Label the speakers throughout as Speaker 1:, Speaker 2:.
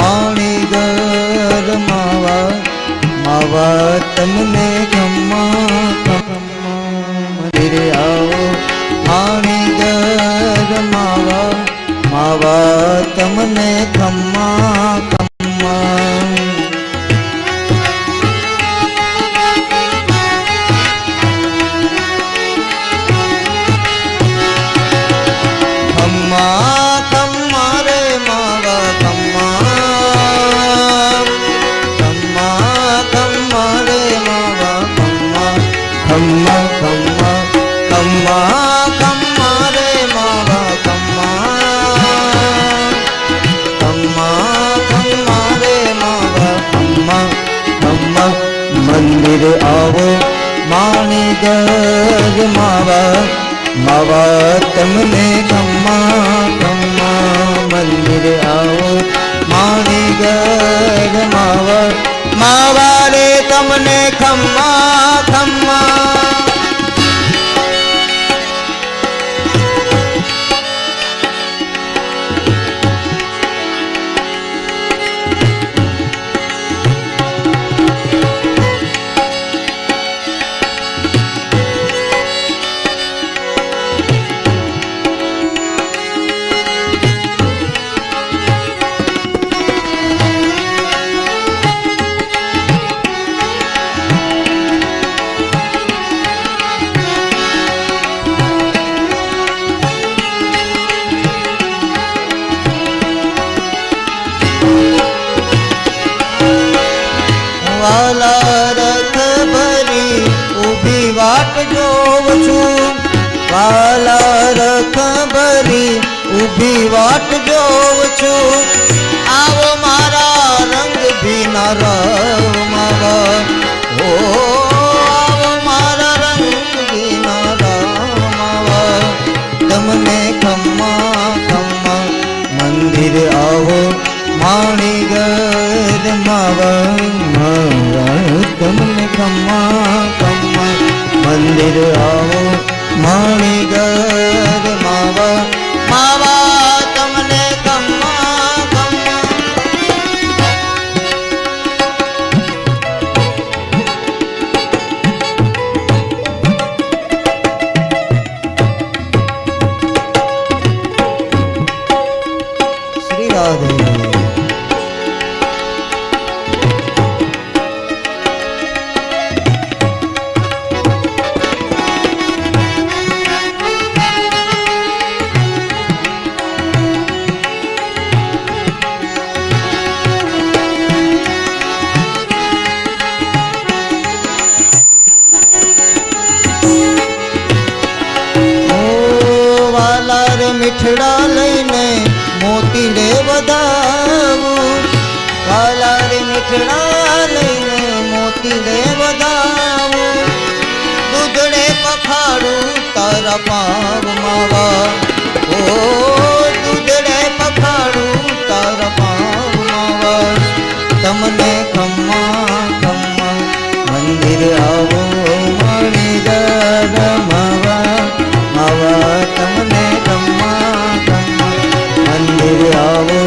Speaker 1: માણીગર માવા માવા તમને ખમ્મા ખમ્મા મંદિરે આવો માણીગર માવા માવા તમને ખમ્મા ખમ્મા ખમ્મા રે માવા ખમ્મા ખમ્મા રે માવા ખમ્મા ખમ્મા ખમ્મા ખમ્મા ખમ્મા રે માવા ખમ્મા ખમ્મા ખમ્મા રે માવા ખમ્મા ખમ્મા મંદિરે આવો માણીગર માવા માવા તમને ખમ્મા ખમ્મા મંદિરે આવો માણીગર માવા માવા રે તમને ખમ્મા ખમ્મા વાલા રથ ભરી ઊભી વાટ જોઉં છું વાલા રથ ભરી ઊભી વાટ જોઉં છું આવો મારા રંગ ભીના રમાવા ઓ આવો મારા રંગ ભીના રમાવા તમને ખમ્મા ખમ્મા મંદિર આવો માણીગર માવા તમને ખમ્મા ખમ્મા મંદિર આવો માણીગર માવા માવા તમને ખમ્મા ખમ્મા શ્રી રાધે મીઠડા લઈને મોતીડે વધાવું વાલા રે મીઠડા લઈને મોતીડે વધાવું દૂધડે પખાડું તારા પાવ માવા ઓ દૂધડે પખાડું તારા પાવ માવા તમને ખમ્મા ખમ્મા મંદિર આવો માણીગર માવા માવા તમને આવો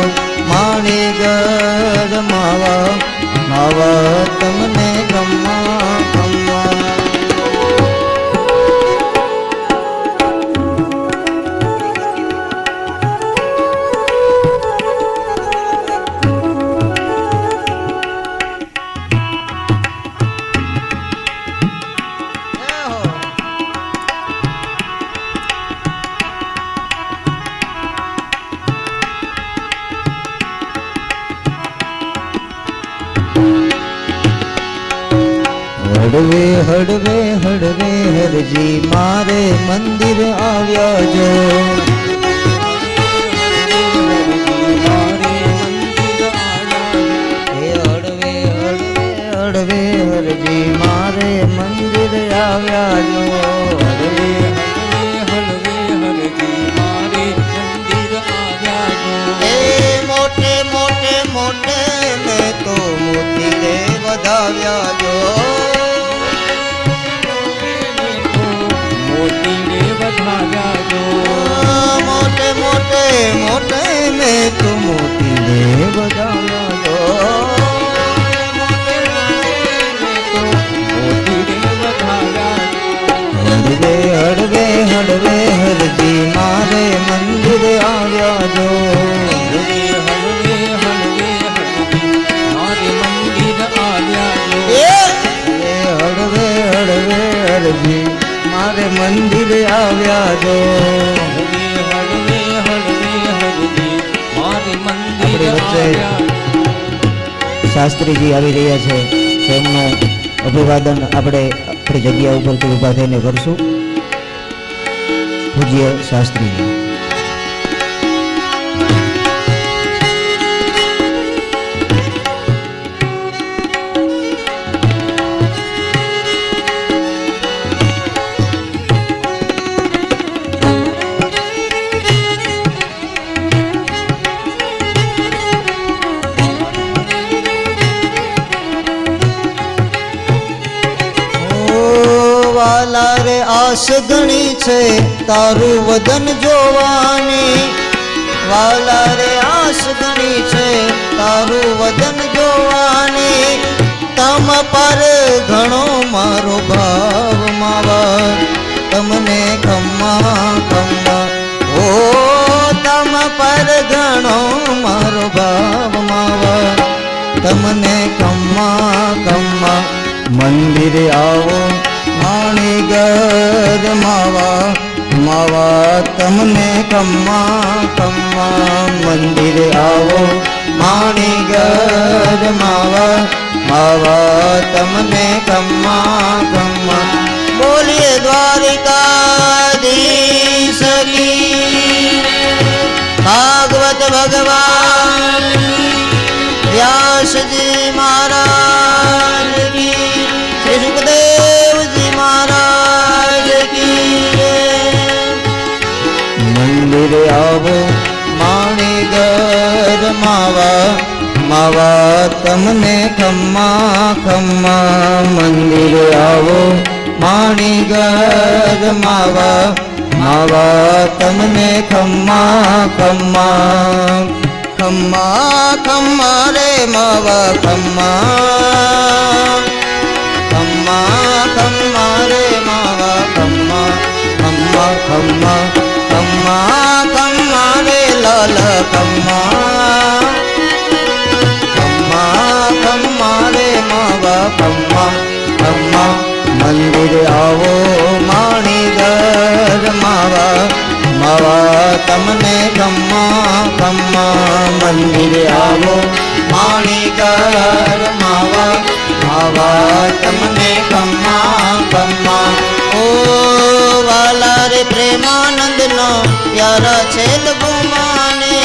Speaker 1: માણીગર માવા માવા તમને ખમ્મા ખમ્મા હળવે હળવે હળવે હરજી મારે મંદિર આવ્યા જો હળવે હળવે હળવે હરજી મારે મંદિર આવ્યા જો હળવે હળવે હરજી મારે મંદિર આવ્યા જો એ મોટે મોટે મોટે મેં તો મોતી દે વધાવ્યા જો મોટે મોટે મોટે મેં તો મોતી દે વધાવ્યા મંદિરે આવ્યા જો.
Speaker 2: હળવે હળવે હળવે હરજી મારે મંદિર
Speaker 1: આપણી વચ્ચે
Speaker 2: આવ્યા.
Speaker 1: શાસ્ત્રીજી આવી રહ્યા છે, તેમનું અભિવાદન આપણે આપણી જગ્યા ઉપરથી ઊભા થઈને કરશું. પૂજ્ય શાસ્ત્રીજી. વાલા રે આસ ઘણી છે તારું વદન જોવાની. વાલા રે આસ ઘણી છે તારું વદન જોવાની. તમ પર ઘણો મારો ભાવ માવા તમને ખમ્મા ખમ્મા. ઓ તમ પર ઘણો મારો ભાવ માવા તમને ખમ્મા ખમ્મા. મંદિરે આવો માણીગર માવા માવા તમને ખમ્મા ખમ્મા. મંદિરે આવો માણીગર માવા માવા તમને ખમ્મા ખમ્મા. બોલીએ દ્વારિકાધીશ કી ભાગવત ભગવાન વ્યાસજી મહારાજ કી શ્રી સુખદેવજી મહારાજ કી. મંદિરે આવો માણીગર માવા માવા તમને ખમ્મા ખમ્મા. મંદિરે આવો માણીગર માવા માવા તમને ખમ્મા ખમ્મા. ખમ્મા ખમ્મા રે માવા ખમ્મા. ખમ્મા ખમ્મા રે માવા ખમ્મા. ખમ્મા ખમ્મા ખમ્મા ખમ્મા રે લાલ ખમ્મા. ખમ્મા ખમ્મા રે માવા ખમ્મા ખમ્મા. મંદિરે આવો માણીગર માવા માવા તમને ખમ્મા ખમ્મા. મંદિરે આવો માણીગર માવા માવા તમને ખમ્મા ખમ્મા. ઓ વાલા રે પ્રેમાનંદ નો પ્યારા છે લઘુમાને.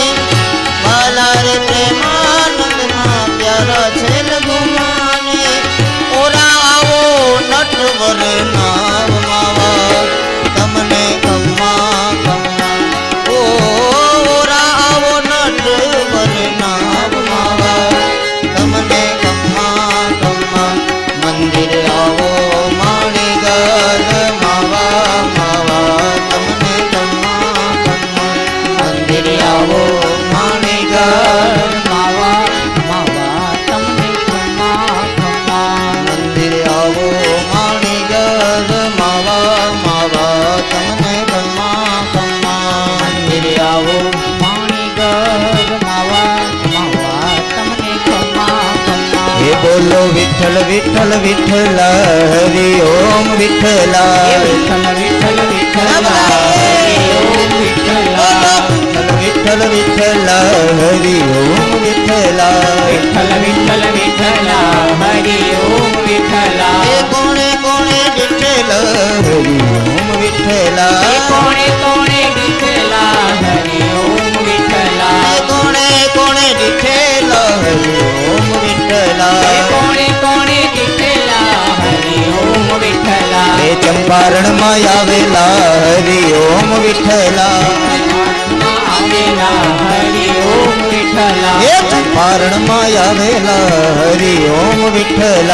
Speaker 1: વાલા રે પ્રેમાનંદ નો પ્યારા છે લઘુમાને. ઓરા આવો નટવર નાવ માવા તમને ખમ્મા ખમ્મા. ઓ ઓરા આવો નટવર નાવ માવા તમને ખમ્મા ખમ્મા. મંદિરે આવો માણીગર માવા માવા તમને ખમ્મા ખમ્મા. મંદિરે આવો માણીગર માવા માવા તમને ખમ્મા ખમ્મા. મંદિરે આવો માણીગર માવા માવા તમને ખમ્મા ખમ્મા. મંદિરે આવો માણીગર માવા માવા તમને ખમ્મા ખમ્મા. હે બોલો વિઠ્ઠલ વિઠ્ઠલ વિઠ્ઠલ હરિ ઓમ વિઠ્ઠલ.
Speaker 2: વિઠ્ઠલ વિઠ્ઠલ વિઠ્ઠલ હરિ ઓમ વિઠ્ઠલ.
Speaker 1: વિઠ્ઠલ વિઠ્ઠલ હરિ ઓમ વિઠ્ઠલ.
Speaker 2: વિઠ્ઠલ વિઠ્ઠલ વિઠ્ઠલ હરિ ઓમ વિઠ્ઠલ.
Speaker 1: એ કોણે કોણે વિઠ્ઠલ હરિ ઓમ વિઠ્ઠલ.
Speaker 2: કોણે કોણે વિઠ્ઠલ હરિ ઓમ વિઠ્ઠલ.
Speaker 1: કોણે કોણે વિઠ્ઠલ હરિ ઓમ વિઠ્ઠલ.
Speaker 2: કોણે કોણે વિઠ્ઠલ હરિ ઓમ વિઠ્ઠલ.
Speaker 1: એ ચંપારણ માં આવેલા હરિ ઓમ વિઠ્ઠલ.
Speaker 2: આવેલા હરિ ઓમ વિઠ્ઠલ.
Speaker 1: એ ચંપારણ માં આવેલા હરિ ઓમ વિઠ્ઠલ.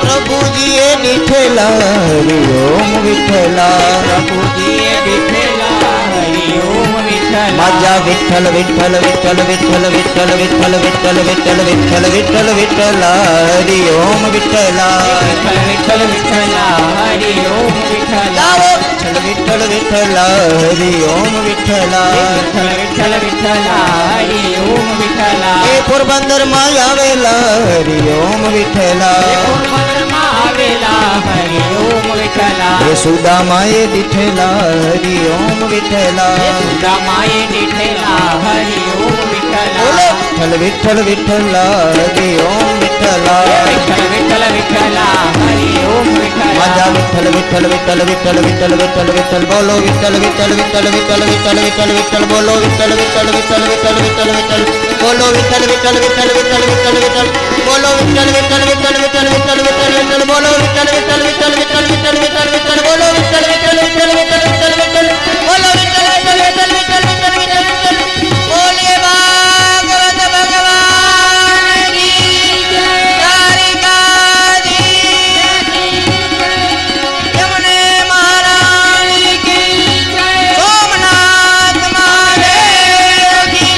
Speaker 1: પ્રભુજીએ દીઠેલા હરિ ઓમ વિઠ્ઠલ.
Speaker 2: પ્રભુજીએ દીઠેલા હરિ ઓમ વિઠ્ઠલ.
Speaker 1: માજા વિઠ્ઠલ વિઠ્ઠલ વિઠ્ઠલ વિઠ્ઠલ વિઠ્ઠલ વિઠ્ઠલ વિઠ્ઠલ વિઠ્ઠલ વિઠ્ઠલ વિઠ્ઠલ વિઠ્ઠલ હરિ ઓમ વિઠ્ઠલ.
Speaker 2: વિઠ્ઠલ વિઠ્ઠલ વિઠ્ઠલ હરિ ઓમ વિઠ્ઠલ.
Speaker 1: વિઠ્ઠલ વિઠ્ઠલ વિઠ્ઠલ હરિ ઓમ વિઠ્ઠલ.
Speaker 2: વિઠ્ઠલ વિઠ્ઠલ વિઠ્ઠલ હરિ ઓમ વિઠ્ઠલ.
Speaker 1: એ પોરબંદર માં આવેલા હરિ ઓમ વિઠ્ઠલ.
Speaker 2: પોરબંદરમાં હરિ ઓમ વિઠ્ઠલા
Speaker 1: હે સુદામાએ દીઠેલા હરિ ઓમ વિઠ્ઠલા
Speaker 2: સુદામાએ દીઠેલા હરિ ઓમ
Speaker 1: બોલો
Speaker 2: વિઠ્ઠલા
Speaker 1: વિઠ્ઠલ વિઠ્ઠલ વિઠ્ઠલા હરિ ઓમ વિઠ્ઠલા
Speaker 2: વિઠ્ઠલ વિઠ્ઠલ વિઠ્ઠલા હરિ ઓમ
Speaker 1: માજા
Speaker 2: વિઠ્ઠલા
Speaker 1: વિઠ્ઠલ વિઠ્ઠલ વિઠ્ઠલ વિઠ્ઠલ વિઠ્ઠલ વિઠ્ઠલ વિઠ્ઠલ બોલો વિઠ્ઠલ વિઠ્ઠલ વિઠ્ઠલ વિઠ્ઠલ વિઠ્ઠલ વિઠ્ઠલ વિઠ્ઠલ બોલો વિઠ્ઠલ વિઠ્ઠલ વિઠ્ઠલ વિઠ્ઠલ વિઠ્ઠલ વિઠ્ઠલ બોલો વિઠ્ઠલ વિઠ્ઠલ વિઠ્ઠલ વિઠ્ઠલ વિઠ્ઠલ વિઠ્ઠલ બોલો વિઠ્ઠલ વિઠ્ઠલ વિઠ્ઠલ વિઠ્ઠલ વિઠ્ઠલ વિઠ્ઠલ વિઠ્ઠલ બોલો વિઠ્ઠલ વિઠ્ઠલ વિઠ્ઠલ વિઠ્ઠલ વિઠ્ઠલ વિઠ્ઠલ વિઠ્ઠલ બોલો વિઠ્ઠલ વિઠ્ઠલ વિઠ્ઠલ વિઠ્ઠલ વિઠ્ઠલ વિઠ્ઠલ બોલો વિઠ્ઠલ વિઠ્ઠલ વિઠ્ઠલ વિઠ્ઠલ વિઠ્ઠલ વિઠ્ઠલ બોલીએ ભાગવત ભગવાન કી જય દ્વારિકાધીશ यमुने महारानी की सोमनाथ महादेव की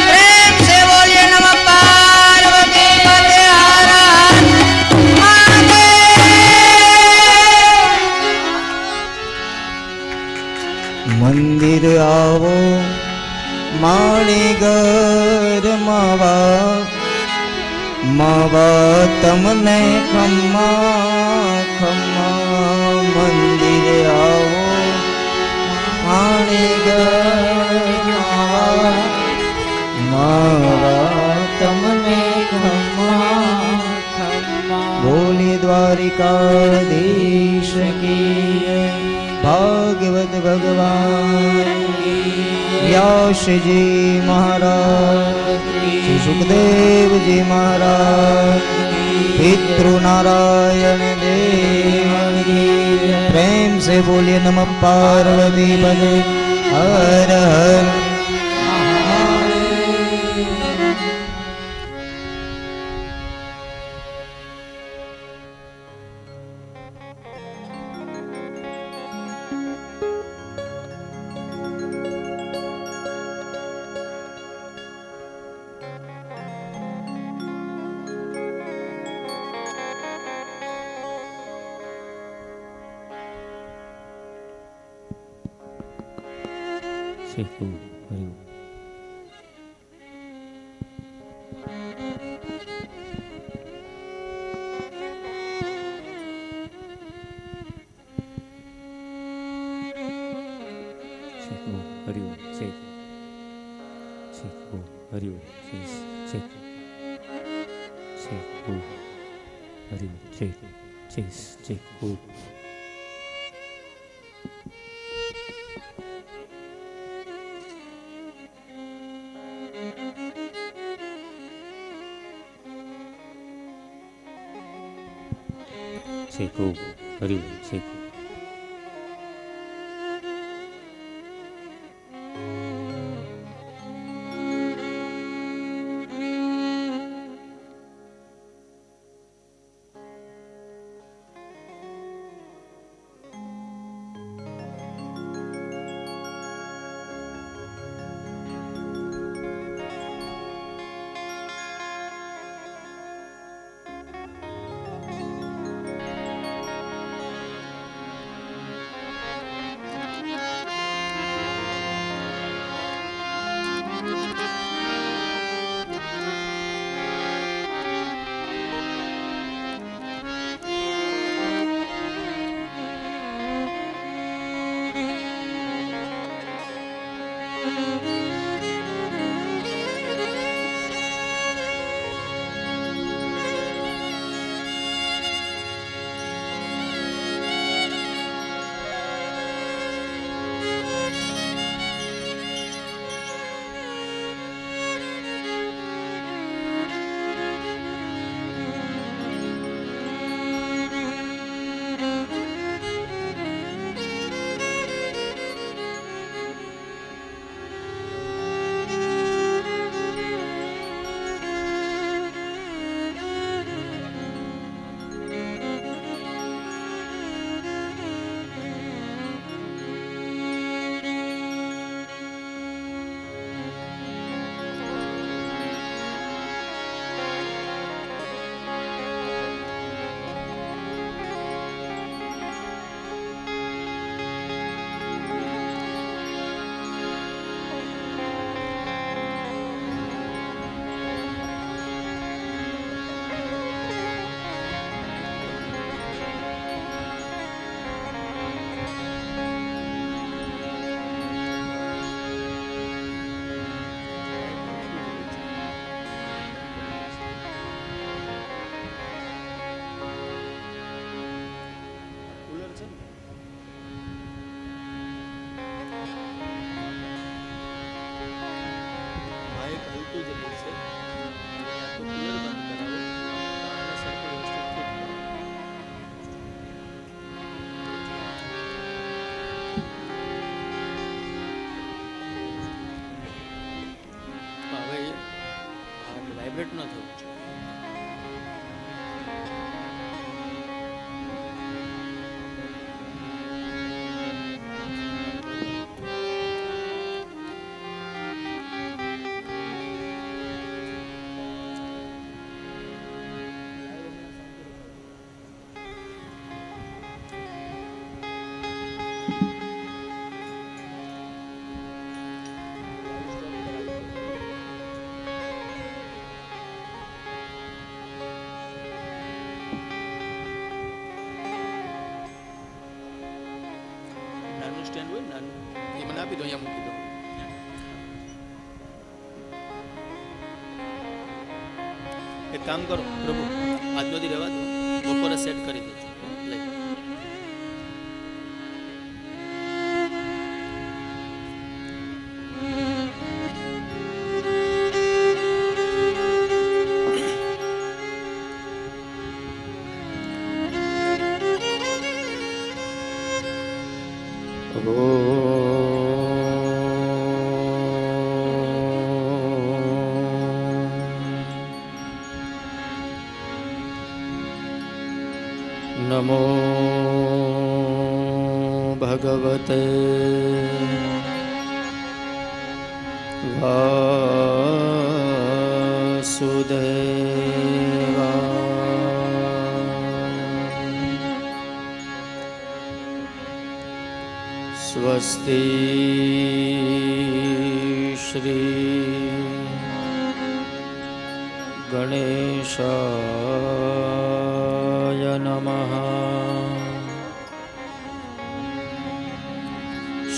Speaker 1: प्रेम से बोलिए नमः पार्वती पते हर हर महादेव मंदिर आवो माणीगर मावा તમને ખમ્મા ખમ્મા મંદિર આવો પાણી માવા તમને ખમ્મા
Speaker 2: ખમ્મા
Speaker 1: બોલી દ્વારિકાધીશ કી ભાગવત ભગવાન વ્યાસજી મહારાજ શ્રી સુખદેવજી મહારાજ પિતૃ નારાયણ દેવ પ્રેમ से बोलिए नमः पार्वती पते हर हर
Speaker 2: શીખવું હરિ શીખવું હરિ શીખવું હરિ શીખવું હરિ શીખવું શીખવું હરિ શીખવું
Speaker 3: વાઇબ્રેટ ન થવું જોઈએ. નાનું સ્ટેન્ડ હોય ને નાનું, એ મને આપી દો, અહીંયા મૂકી દો. એક કામ કરો પ્રભુ, આજનો દી રહેવા દો, બપોરે સેટ કરી દેજો. લઈ
Speaker 2: નમો ભગવતે વાસુદેવાય. સ્વસ્તિ શ્રી ગણેશાય નમઃ.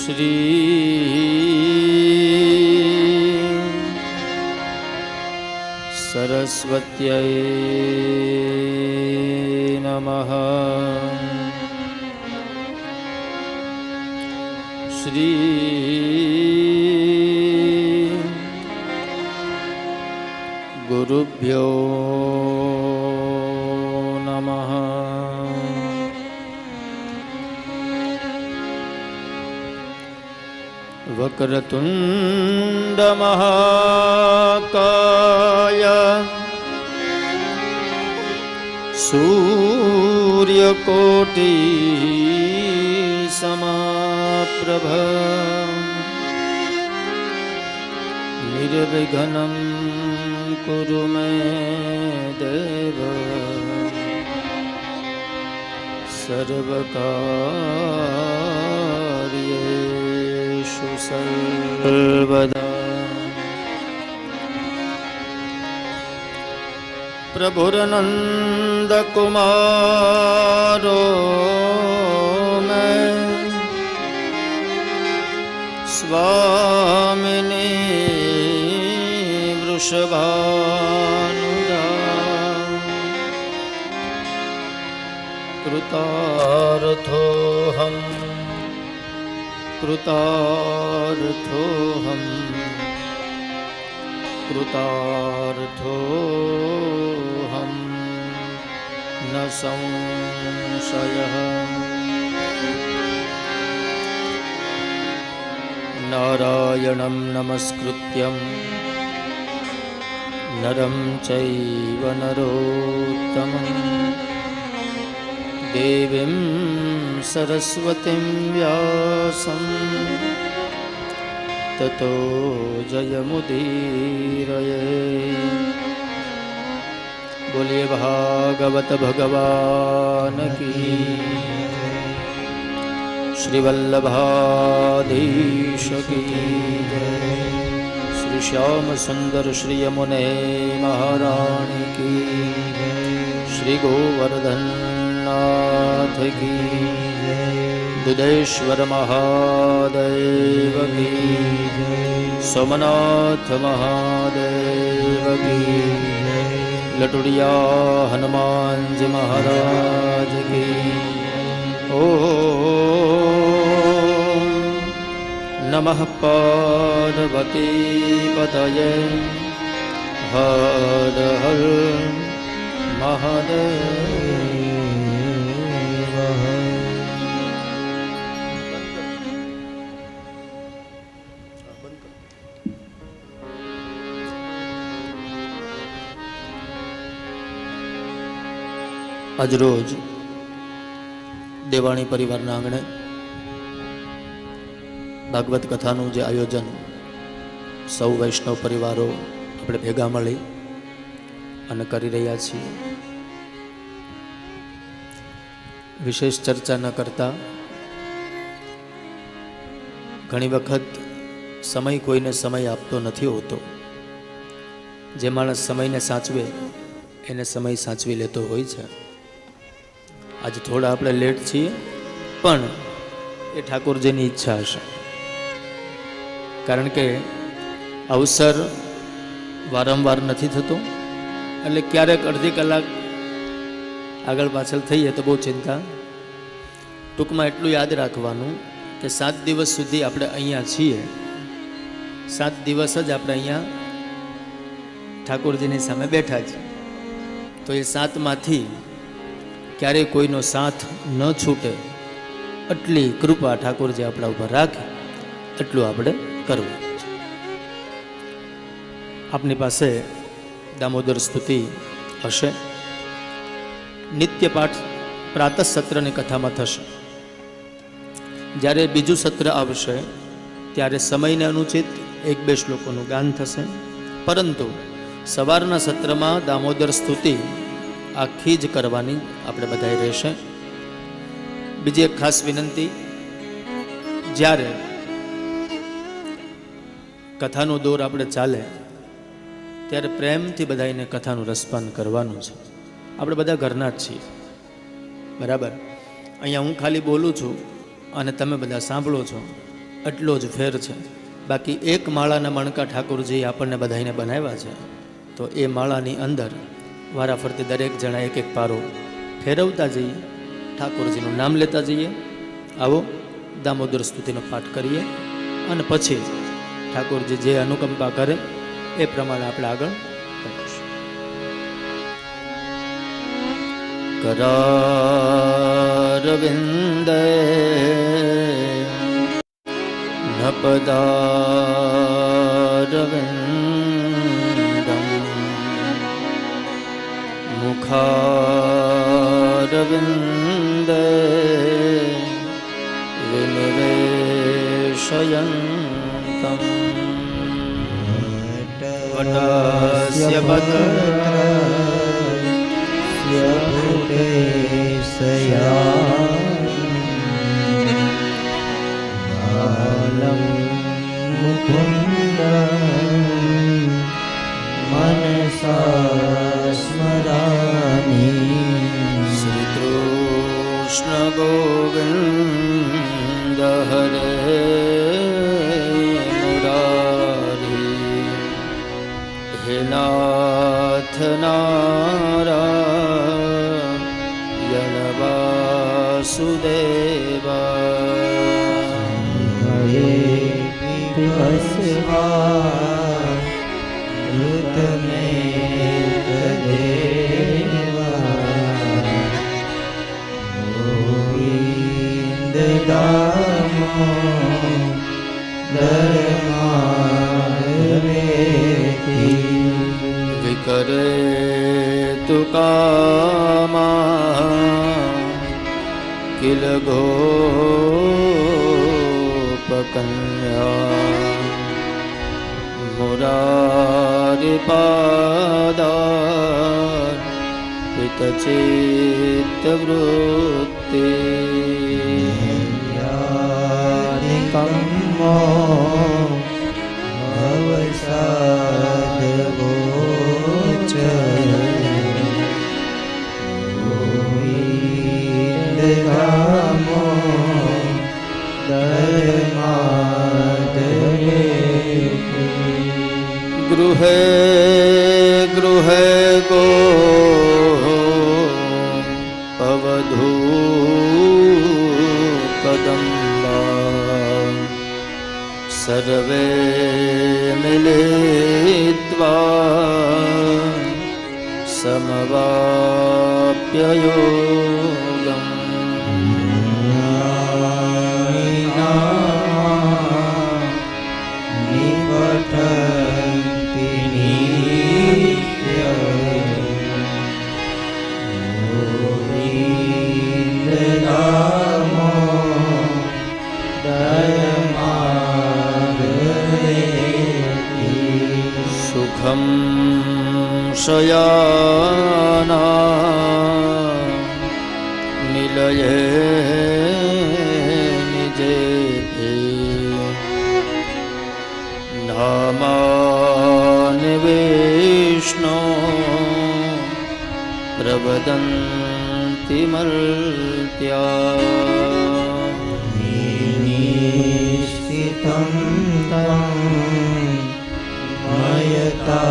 Speaker 2: શ્રી સરસ્વત્यै નમઃ. શ્રી ગુરુભ્યો નમઃ. વક્રતુંડ મહાકાય સૂર્યકોટિ સમાપ્રભ નિર્વિઘ્नं કુરુ મે દેવ સર્વકાર્યેષુ સર્વદા. પ્રભુર્નંદ કુમારો મેં સ્વામિની વૃષભાનુજા. કૃતાર્થોહમ કૃતાર્થોહમ કૃતાર્થોહમ ન સંશયઃ. નારાયણં નમસ્કૃત્યં નરં ચૈવ નરોત્તમં દેવીં સરસ્વતીં વ્યાસં તતો જયમુદીરયે. બોલીએ ભાગવત ભગવાન કી. શ્રી વલ્લભાધીશ કી જય. શ્રી શ્યામ સુંદર શ્રી યમુને મહારાણી કી જય. શ્રી ગોવર્ધન નાથ કી જય. દુદેશ્વર મહાદેવ કી જય. સોમનાથ મહાદેવ કી જય. લટુડિયા હનુમાનજી મહારાજ કી. ઓમ નમઃ પાર્વતી પતયે. હર હર મહાદેવ.
Speaker 3: આજરોજ દેવાણી પરિવારના આંગણે ભાગવત કથાનું જે આયોજન સૌ વૈષ્ણવ પરિવારો આપણે ભેગા મળી અને કરી રહ્યા છીએ, વિશેષ ચર્ચા ન કરતા ઘણી વખત સમય કોઈને સમય આપતો નથી હોતો. જે માણસ સમયને સાચવે એને સમય સાચવી લેતો હોય છે. આજે થોડા આપણે લેટ છીએ, પણ એ ઠાકોરજીની ઈચ્છા હશે, કારણ કે અવસર વારંવાર નથી થતો. એટલે ક્યારેક અડધી કલાક આગળ પાછળ થઈએ તો બહુ ચિંતા. ટૂંકમાં એટલું યાદ રાખવાનું કે 7 દિવસ સુધી આપણે અહીંયા છીએ, 7 દિવસ જ આપણે અહીંયા ઠાકોરજીની સામે બેઠા છીએ. તો એ 7માંથી ક્યારેય કોઈનો સાથ ન છૂટે એટલી કૃપા ઠાકોરજી આપણા ઉપર રાખે, એટલું આપણે કરવું છે. આપની પાસે દામોદર સ્તુતિ હશે. નિત્ય પાઠ પ્રાતઃ સત્રની કથામાં થશે. જ્યારે બીજું સત્ર આવશે ત્યારે સમયને અનુચિત 1-2 શ્લોકોનું ગાન થશે, પરંતુ સવારના સત્રમાં દામોદર સ્તુતિ આખી જ કરવાની આપણે બધાએ રહેશે. બીજી એક ખાસ વિનંતી, જ્યારે કથાનો દોર આપણે ચાલે ત્યારે પ્રેમથી બધાને કથાનું રસપાન કરવાનું છે. આપણે બધા ઘરના જ છીએ, બરાબર? અહીંયા હું ખાલી બોલું છું અને તમે બધા સાંભળો છો, એટલો જ ફેર છે. બાકી એક માળાના મણકા ઠાકોરજી આપણને બધાને બનાવ્યા છે, તો એ માળાની અંદર વારાફરતી દરેક જણા એક પારો ફેરવતા જઈએ, ઠાકોરજીનું નામ લેતા જઈએ. આવો દામોદર સ્તુતિનો પાઠ કરીએ અને પછી ઠાકોરજી જે અનુકંપા કરે એ પ્રમાણે આપણે આગળ કરીશું. करारविन्दे नपदारविन्दं मुखारविन्दे विनिवेशयन्तं वटस्य
Speaker 1: बालं मुकुन्दं मनसा स्मरामि.
Speaker 3: श्रीकृष्ण गोविन्द हरे मुरारी, हे नाथ नारायण वासुदेवा.
Speaker 1: हरे विवस्वा ऋतमेतदेवा गोविन्द दामो धर्मावेति.
Speaker 3: विकरे तु कामा किल गोपकन्या मुरारिपादा पितचित्तवृत्ति.
Speaker 1: यादिकम्मो भवसादगोच गोविन्दधामो धर्मादरेति.
Speaker 3: गृहे गृहे गो अवधू कदम्बा सर्वे मिलित्वा समवाप्ययोगम्.
Speaker 1: निपठन्ति नित्यं
Speaker 3: सुखं शयाना निलये निजे नामानि विष्णो प्रवदन्ति मर्त्या
Speaker 1: निश्चितं तं मयता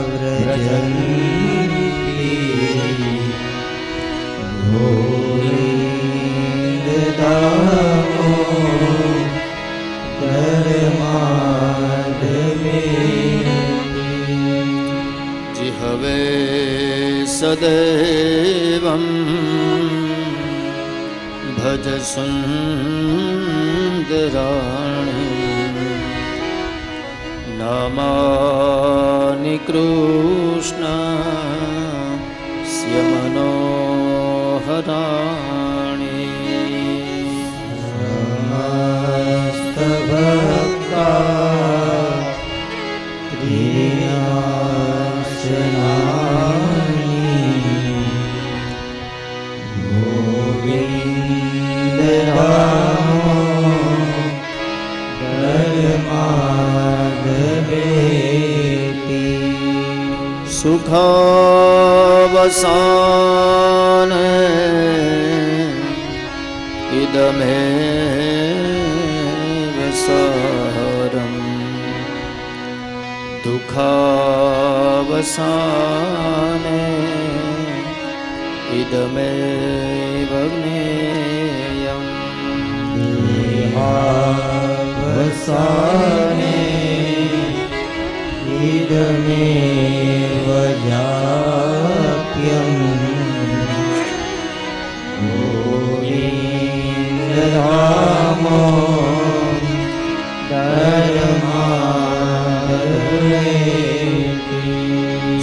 Speaker 1: व्रजन्ति गोविन्ददामो
Speaker 3: जिहवे सदैवं भज सुन्दराणि नामानि कृष्णस्य मनोहराणि
Speaker 1: समस्तभक्ता त्रिनाशनानि गोविन्दरामो धर्माधवेति
Speaker 3: सुखावसान इदमेव सारम् दुःखावसाने इदमेव ज्ञेयम्
Speaker 1: देहावसाने इदमेव जाप्यम् गोविन्दरामो धर्माधवेति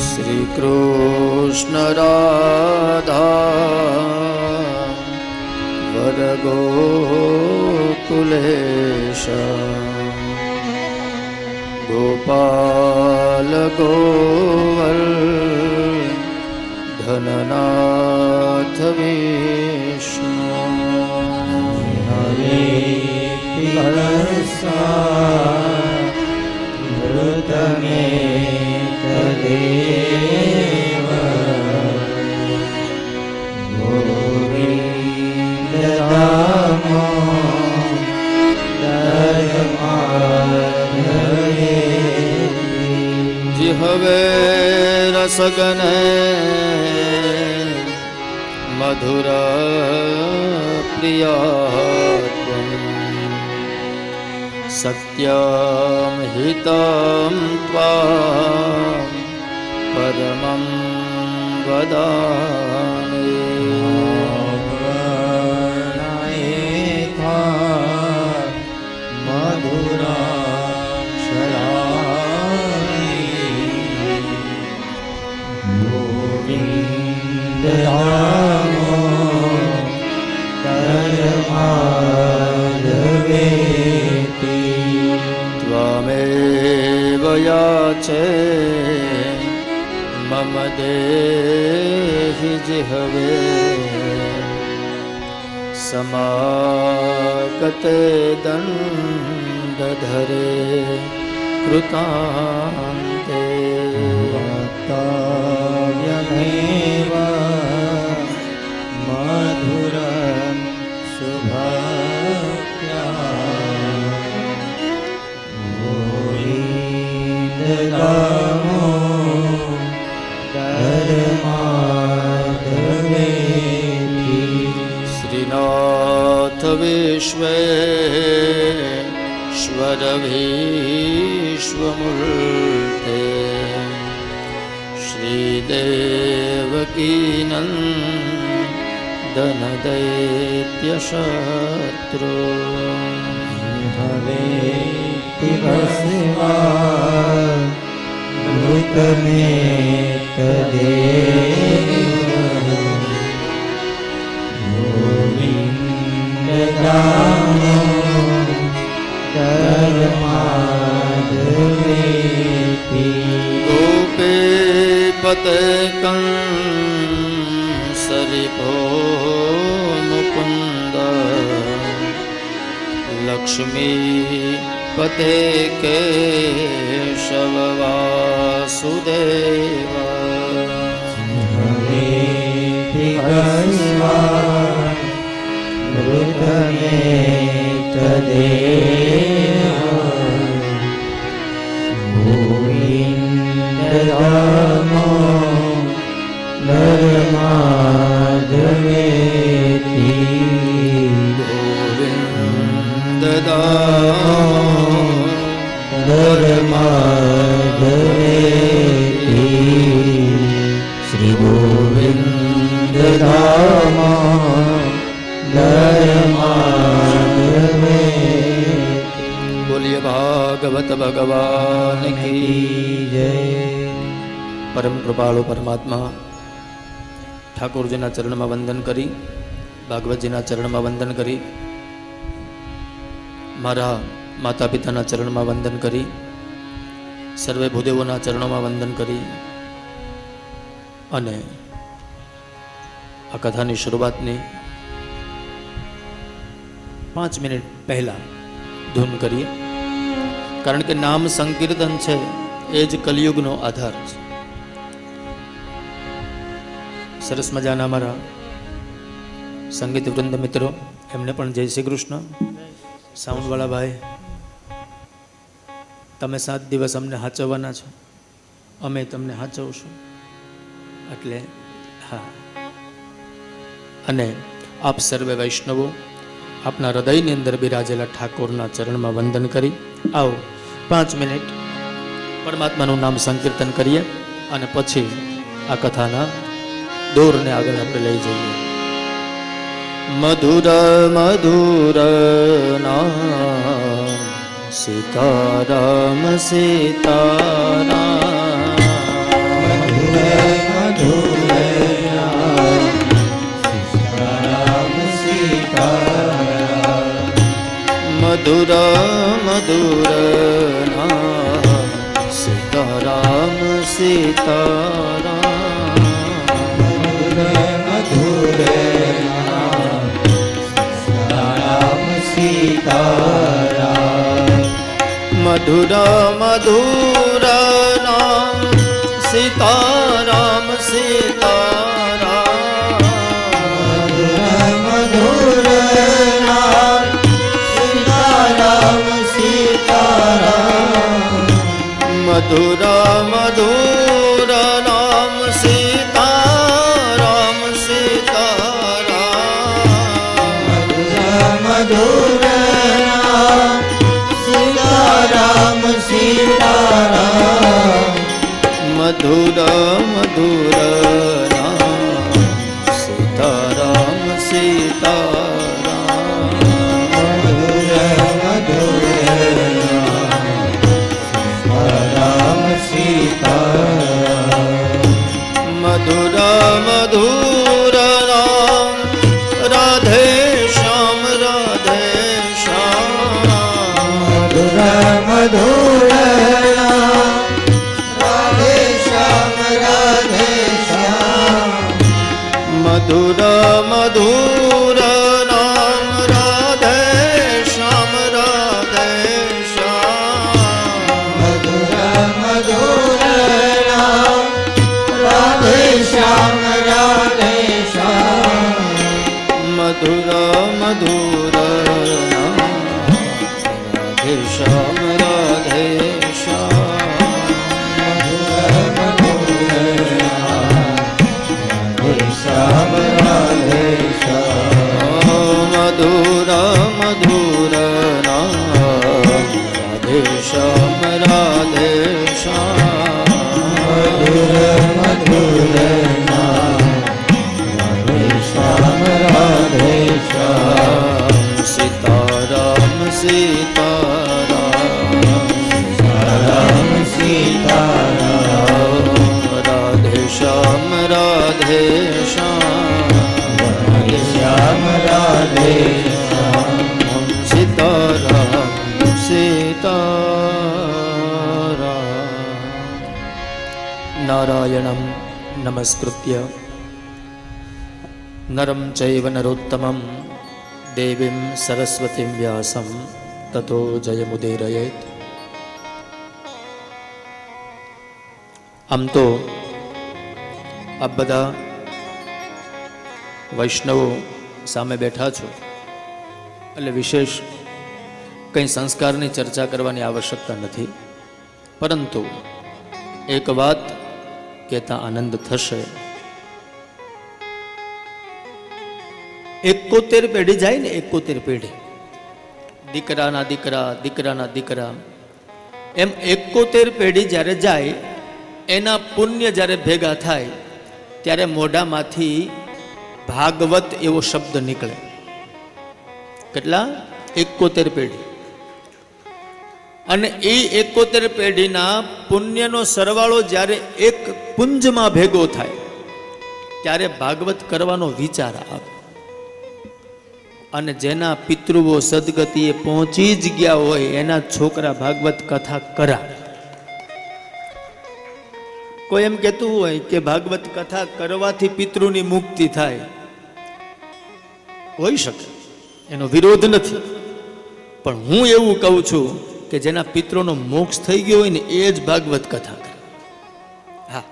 Speaker 3: श्रीकृष्ण राधा वरगोकुलेश गोपाल गोवर्धननाथ विष्णु
Speaker 1: हरेति हरसा मृतमेतदेव गोविन्दरामो धर्माधवेति
Speaker 3: जिहवे रसगने मधुर प्रिया सत्यं हितं त्वां परमं वदामि
Speaker 1: वर्णयेथा मधुराक्षराणि गोविन्दरामो धर्माधवेति
Speaker 3: त्वमेव याचे मम देहि जिह्वे समागते दण्डधरे कृतान्ते
Speaker 1: वक्तव्यमेव मधुरं सुभक्त्या गोविन्दरामो धर्माधवेति
Speaker 3: श्रीनाथ विश्वेश्वर विश्वमूर्ते श्रीदेवकीनन्दन दैत्यशत्रु
Speaker 1: भवेति भस्मा मृतमेतदेव गोविन्दरामो धर्माधवेति
Speaker 3: पते कंसरिभो मुकुंद लक्ष्मी पते केशव वासुदेव
Speaker 2: श्री गोविंद धाम
Speaker 3: बोलिए भागवत भगवान की
Speaker 2: जय।
Speaker 3: परम कृपाळु परमात्मा ઠાકોરજીના ચરણમાં વંદન કરી, ભાગવતજીના ચરણમાં વંદન કરી, મારા માતા પિતાના ચરણમાં વંદન કરી, સર્વે ભૂદેવોના ચરણોમાં વંદન કરી અને આ કથાની શરૂઆતની 5 મિનિટ પહેલા ધૂન કરીએ, કારણ કે નામ સંકીર્તન છે એ જ કલિયુગનો આધાર છે. સરસ મજાના અમારા સંગીત વૃંદ મિત્રો, એમને પણ જય શ્રી કૃષ્ણ. સાઉન્ડવાળા ભાઈ, તમે 7 દિવસ અમને હાચવવાના છો, અમે તમને હાચવશું. એટલે હા, અને આપ સર્વે વૈષ્ણવો આપના હૃદયની અંદર બિરાજેલા ઠાકોરના ચરણમાં વંદન કરી આવો 5 મિનિટ પરમાત્માનું નામ સંકીર્તન કરીએ અને પછી આ કથાના દોરને આગળ આપણે લઈ જઈએ. મધુર મધુર નામ સીતારામ સીતારામ, મધુર મધુર નામ સીતારામ સીતારામ, મધુર મધુર નામ સીતારામ સીતારામ,
Speaker 2: મધુર નામ સીતારામ સીતારામ,
Speaker 3: મધુર મધુર નામ સીતારામ સીતારામ,
Speaker 2: મધુર નામ સીતારામ સીતારામ,
Speaker 3: મધુર મધુર નામ સીતારામ સીતારામ, મધુર મધુર નામ રાધે શ્યામ રાધે શ્યામ,
Speaker 2: મધુર નામ રાધે શ્યામ રાધે શ્યામ,
Speaker 3: મધુર મધુર નામ રાધે શ્યામ રાધે શ્યામ,
Speaker 2: મધુર મધુર નામ રાધે શ્યામ રાધે શ્યામ,
Speaker 3: મધુર મધુર નામ રાધે શ્યામ રાધે શ્યામ,
Speaker 2: શ્યામ રાધે શ્યામ,
Speaker 3: મધુર મધુર નામ રાધે શ્યામ રાધે શ્યામ,
Speaker 2: મધુર નામ રાધે શ્યામ રાધે શ્યામ,
Speaker 3: સીતારામ સીતારામ,
Speaker 2: રામ સીતારામ,
Speaker 3: રાધે શ્યામ રાધે શ્યામ,
Speaker 2: શ્યામ રાધે શ્યામ,
Speaker 3: સીતારામ સીતારામ. નારાયણમ નમસ્કૃત્ય નરમ ચૈવ નરોત્તમં દેવીમ સરસ્વતીમ વ્યાસમ તતો જયમુદીરયેત. આમ તો આપ બધા વૈષ્ણવો સામે બેઠા છો એટલે વિશેષ કંઈ સંસ્કારની ચર્ચા કરવાની આવશ્યકતા નથી, પરંતુ એક વાત કહેતા આનંદ થશે. 71 પેઢી જાય ને, 71 પેઢી, દીકરાના દીકરા, દીકરાના દીકરા, એમ 71 પેઢી જ્યારે જાય એના પુણ્ય જ્યારે ભેગા થાય ત્યારે મોઢામાંથી ભાગવત એવો શબ્દ નીકળે. કેટલા? 71 પેઢી. અને એ 71 પેઢીના પુણ્યનો સરવાળો જ્યારે એક પુંજમાં ભેગો થાય ત્યારે ભાગવત કરવાનો વિચાર આવે. અને જેના પિતૃઓ સદગતિએ પહોંચી જ ગયા હોય એના છોકરા ભાગવત કથા કરા. કોઈ એમ કહેતું હોય કે ભાગવત કથા કરવાથી પિતૃની મુક્તિ થાય, હોઈ શકે, એનો વિરોધ નથી, પણ હું એવું કહું છું કે જેના પિતૃનો મોક્ષ થઈ ગયો હોય ને એ જ ભાગવત કથા કરે. હા,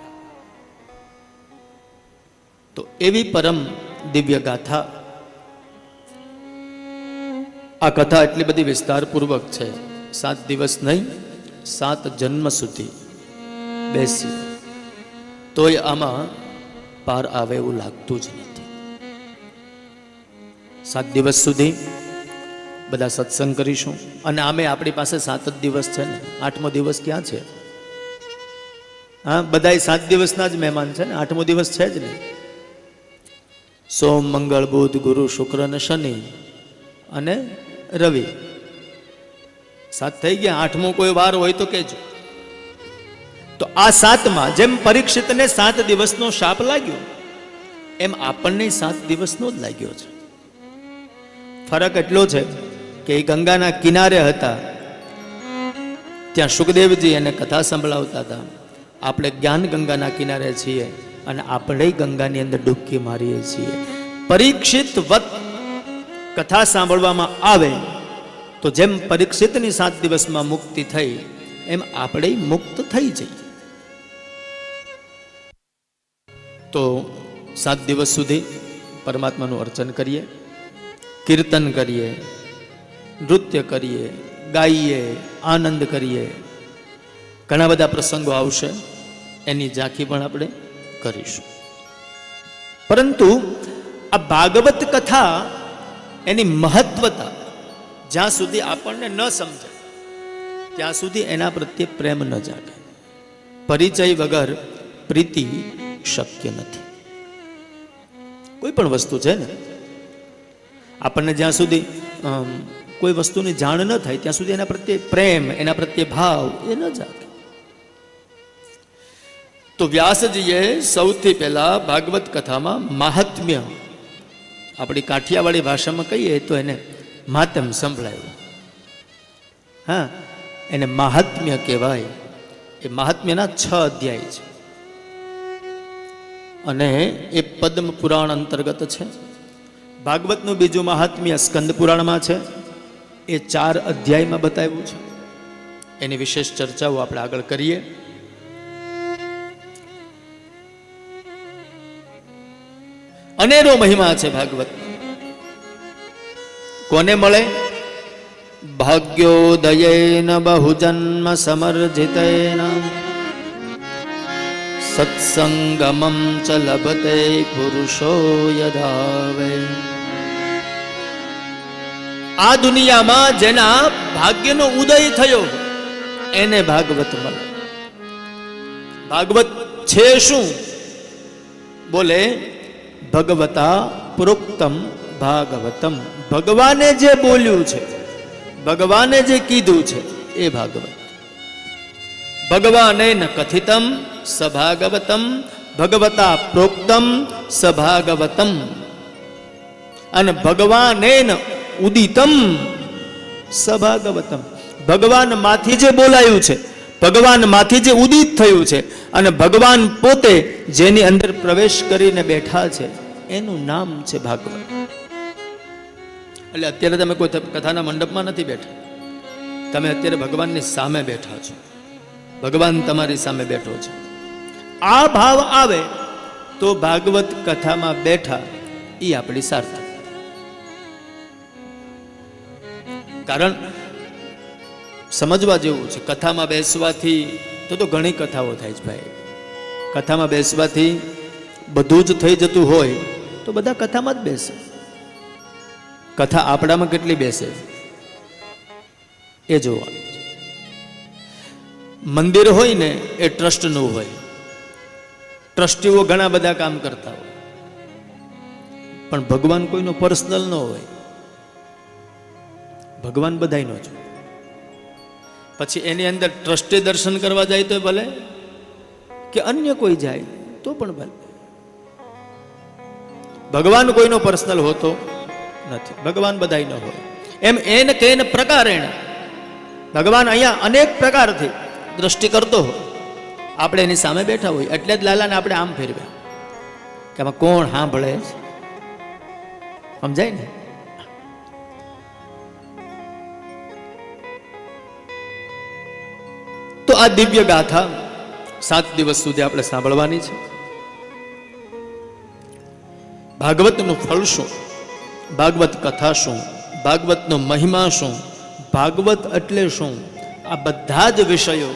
Speaker 3: તો એવી પરમ દિવ્ય ગાથા. આ કથા એટલી બધી વિસ્તારપૂર્વક છે, 7 દિવસ નહીં 7 જન્મ સુધી બેસી તોય આમાં પાર આવે એવું લાગતું જ નથી. 7 દિવસ સુધી બધા સત્સંગ કરીશું. અને આમે આપણી પાસે 7 જ દિવસ છે ને, 8મો દિવસ ક્યાં છે? હા, બધા 7 દિવસના જ મહેમાન છે ને, 8મો દિવસ છે જ નહીં. સોમ, મંગળ, બુધ, ગુરુ, શુક્ર અને શનિ અને રવિ, 7 થઈ ગયા. 8મો કોઈ વાર હોય તો કહેજો. તો આ 7માં જેમ પરીક્ષિતને 7 દિવસનો શાપ લાગ્યો એમ આપણને 7 દિવસનો જ લાગ્યો છે. ફરક એટલો છે કે એ ગંગાના કિનારે હતા, ત્યાં સુખદેવજી એને કથા સંભળાવતા હતા. આપણે જ્ઞાન ગંગાના કિનારે છીએ અને આપણે ગંગાની અંદર ડૂબકી મારીએ છીએ. પરીક્ષિત વત કથા સાંભળવામાં આવે તો જેમ પરીક્ષિતની 7 દિવસમાં મુક્તિ થઈ એમ આપણે મુક્ત થઈ જઈએ. તો 7 દિવસ સુધી પરમાત્માનું અર્ચન કરીએ, કીર્તન કરીએ, નૃત્ય કરીએ, ગાઈએ, આનંદ કરીએ. ઘણા બધા પ્રસંગો આવશે, એની ઝાંખી પણ આપણે કરીશું. પરંતુ આ ભાગવત કથા એની મહત્વતા જ્યાં સુધી આપણને ન સમજાય ત્યાં સુધી એના પ્રત્યે પ્રેમ ન જાગે. પરિચય વગર પ્રીતિ શક્ય નથી. કોઈ પણ વસ્તુ છે ને, આપણને જ્યાં સુધી કોઈ વસ્તુની જાણ ન થાય ત્યાં સુધી એના પ્રત્યે પ્રેમ, એના પ્રત્યે ભાવ એ ન જાગે. તો વ્યાસજીએ સૌથી પહેલા ભાગવત કથામાં મહાત્મ્ય, આપણી કાઠિયાવાડી ભાષામાં કહીએ તો એને માતમ સંભળાયું. હા, એને મહાત્મ્ય કહેવાય. એ મહાત્મ્યના 6 અધ્યાય છે અને એ પદ્મ પુરાણ અંતર્ગત છે. ભાગવતનું બીજું મહાત્મ્ય સ્કંદ પુરાણમાં છે, એ 4 અધ્યાયમાં બતાવ્યું છે. એની વિશેષ ચર્ચાઓ આપણે આગળ કરીએ. અનેરો મહિમા છે ભાગવત. કોને મળે? ભાગ્યોદયેન બહુજન્મ સમર્જિતેન સત્સંગમં ચ લભતે પુરુષો યધાવે. આ દુનિયામાં જેના ભાગ્યનો ઉદય થયો એને ભાગવત મળે. ભાગવત છે શું? બોલે ભગવતા પ્રોક્તમ ભાગવતમ. ભગવાને જે બોલ્યું છે, ભગવાને જે કીધું છે એ ભાગવત. ભગવાને ન કથિતમ સભાગવતમ, ભગવતા પ્રોક્તમ સભાગવતમ. અને ભગવાને ન ઉદિતમ સભાગવતમ. ભગવાન માંથી જે બોલાયું છે, ભગવાનમાંથી જે ઉદિત થયું છે અને ભગવાન પોતે જેની અંદર પ્રવેશ કરીને બેઠા છે એનું નામ છે ભાગવત. એટલે અત્યારે તમે કોઈ કથાના મંડપમાં નથી બેઠા, તમે અત્યારે ભગવાનની સામે બેઠા છો, ભગવાન તમારી સામે બેઠો છે. આ ભાવ આવે તો ભાગવત કથામાં બેઠા એ આપણી સાર્થક. કારણ સમજવા જેવું છે, કથામાં બેસવાથી તો ઘણી કથાઓ થાય છે ભાઈ. કથામાં બેસવાથી બધું જ થઈ જતું હોય તો બધા કથામાં જ બેસે. કથા આપણામાં કેટલી બેસે એ જોવાનું. મંદિર હોય ને એ ટ્રસ્ટનું હોય, ટ્રસ્ટીઓ ઘણા બધા કામ કરતા હોય, પણ ભગવાન કોઈનો પર્સનલ ન હોય. ભગવાન બધાયનો છે. પછી એની અંદર ટ્રસ્ટી દર્શન કરવા જાય તો ભલે, કે અન્ય કોઈ જાય તો પણ ભલે. ભગવાન કોઈનો પર્સનલ હોતો નથી, ભગવાન બધાયનો હોય. એમ એન કેન પ્રકારેણ ભગવાન અહીંયા અનેક પ્રકારથી દ્રષ્ટિ કરતો હોય. આપણે એની સામે બેઠા હોય એટલે જ લાલાને આપણે આમ ફેરવ્યા કે આમાં કોણ સાંભળે છે, સમજાય ને. તો આ દિવ્ય ગાથા 7 દિવસ સુધી આપણે સાંભળવાની છે. ભાગવતનું ફળ શું, ભાગવત કથા શું, ભાગવતનો મહિમા શું, ભાગવત એટલે શું, આ બધા જ વિષયો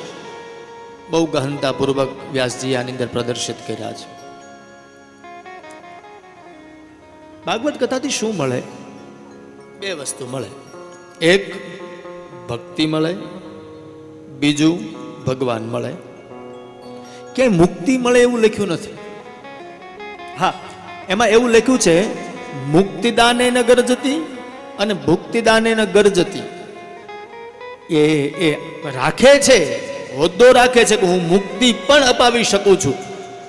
Speaker 3: બહુ ગહનતાપૂર્વક વ્યાસજી આની અંદર પ્રદર્શિત કર્યા છે. ભાગવત કથાથી શું મળે? 2 વસ્તુ મળે. એક ભક્તિ મળે, બીજું ભગવાન મળે. ક્યાંય મુક્તિ મળે એવું લખ્યું નથી. હા, એમાં એવું લખ્યું છે મુક્તિદાને ન ગરજતી અને ભુક્તિદાને ન ગરજતી. એ રાખે છે, હોદ્દો રાખે છે કે હું મુક્તિ પણ અપાવી શકું છું,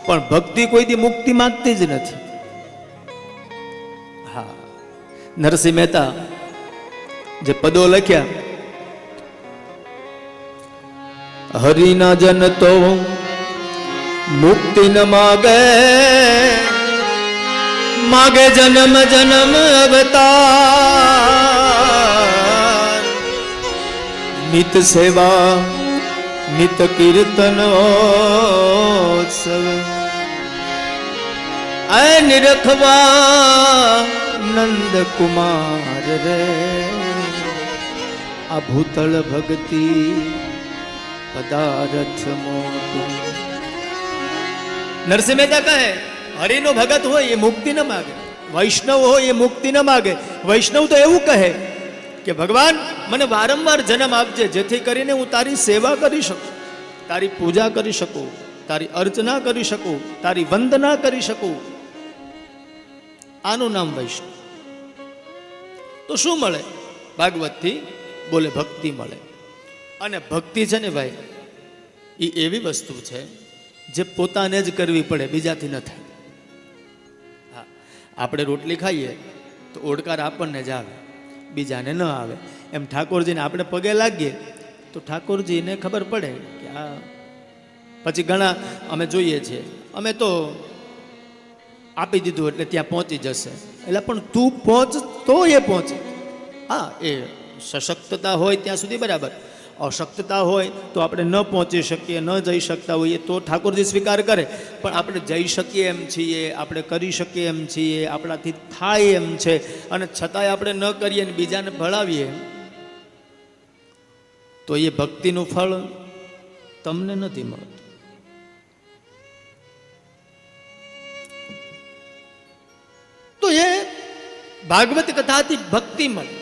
Speaker 3: પણ ભક્તિ કોઈ દી મુક્તિ માંગતી જ નથી. હા, નરસિંહ મહેતા જે પદો લખ્યા, હરિના જન તો મુક્તિ ન માગે, માગે જન્મ જન્મ અવતાર, નિત સેવા નિત કીર્તન ઉત્સવ, આ નિરખવા નંદ કુમાર રે, આ ભૂતળ ભક્તિ પદાર્થ મોટું. નરસિંહ મહેતા કહે હરિનો ભગત હોય એ મુક્તિ ન માગે, વૈષ્ણવ હોય એ મુક્તિ ન માગે. વૈષ્ણવ તો એવું કહે કે ભગવાન મને વારંવાર જન્મ આપજે, જેથી કરીને હું તારી સેવા કરી શકું, તારી પૂજા કરી શકું, તારી અર્ચના કરી શકું, તારી વંદના કરી શકું. આનું નામ વૈષ્ણવ. તો શું મળે ભાગવતથી? બોલે ભક્તિ મળે. અને ભક્તિ છે ને ભાઈ, એ એવી વસ્તુ છે જે પોતાને જ કરવી પડે, બીજાથી ન થાય. હા, આપણે રોટલી ખાઈએ તો ઓડકાર આપણને જ આવે, બીજાને ન આવે. એમ ઠાકોરજીને આપણે પગે લાગીએ તો ઠાકોરજીને ખબર પડે કે આ. પછી ઘણા અમે જોઈએ છીએ, અમે તો આપી દીધું એટલે ત્યાં પહોંચી જશે, એટલે પણ તું પહોંચ તો એ પહોંચે. હા, એ સશક્તતા હોય ત્યાં સુધી બરાબર, અશક્તતા હોય તો આપણે ન પહોંચી શકીએ, ન જઈ શકતા હોઈએ તો ઠાકોરજી સ્વીકાર કરે. પણ આપણે જઈ શકીએ એમ છીએ, આપણે કરી શકીએ એમ છીએ, આપણાથી થાય એમ છે, અને છતાંય આપણે ન કરીએ ને બીજાને ભળાવીએ તો એ ભક્તિનું ફળ તમને નથી મળતું. તો એ ભાગવત કથાથી ભક્તિ મળે,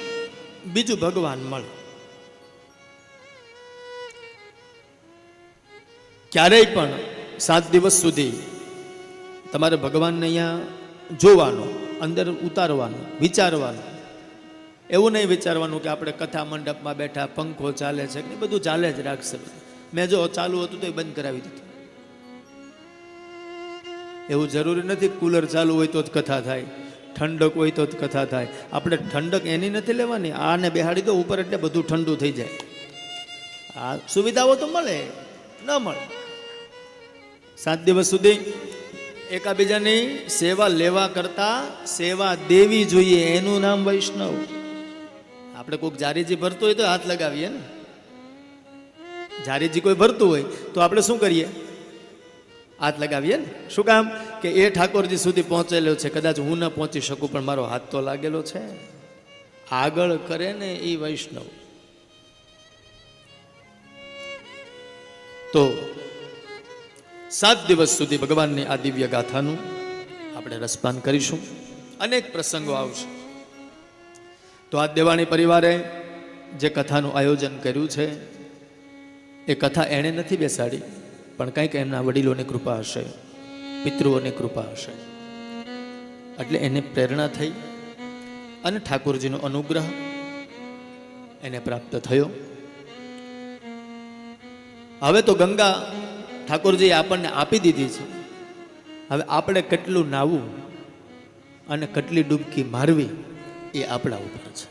Speaker 3: બીજું ભગવાન મળે. ક્યારેય પણ 7 દિવસ સુધી તમારે ભગવાનને અહીંયા જોવાનું, અંદર ઉતારવાનું, વિચારવાનું. એવું નહીં વિચારવાનું કે આપણે કથા મંડપમાં બેઠા, પંખો ચાલે છે કે બધું ચાલે જ રાખશે. મેં જો ચાલુ હતું તો એ બંધ કરાવી દીધું. એવું જરૂરી નથી કુલર ચાલુ હોય તો જ કથા થાય, ઠંડક હોય તો જ કથા થાય. આપણે ઠંડક એની નથી લેવાની, આને બેહાડી દો ઉપર એટલે બધું ઠંડુ થઈ જાય. આ સુવિધાઓ તો મળે ન મળે. 7 દિવસ સુધી એકાબીજાની સેવા લેવા કરતા સેવા દેવી જોઈએ, એનું નામ વૈષ્ણવ. આપણે કોઈક જારીજી ભરતું હોય તો હાથ લગાવીએ ને. જારીજી કોઈ ભરતું હોય તો આપણે શું કરીએ? હાથ લગાવીએ ને. શું કામ? કે એ ઠાકોરજી સુધી પહોંચેલો છે, કદાચ હું ન પહોંચી શકું પણ મારો હાથ તો લાગેલો છે. આગળ કરે ને એ વૈષ્ણવ. તો 7 દિવસ સુધી ભગવાનની આ દિવ્ય ગાથાનું આપણે રસપાન કરીશું. અનેક પ્રસંગો આવશે. તો આ દેવાણી પરિવારે જે કથાનું આયોજન કર્યું છે એ કથા એણે નથી બેસાડી, પણ કંઈક એમના વડીલોની કૃપા હશે, પિતૃઓની કૃપા હશે, એટલે એને પ્રેરણા થઈ અને ઠાકોરજીનો અનુગ્રહ એને પ્રાપ્ત થયો. હવે તો ગંગા ઠાકોરજીએ આપણને આપી દીધી છે. હવે આપણે કેટલું નાવું અને કેટલી ડૂબકી મારવી એ આપણા ઉપર છે.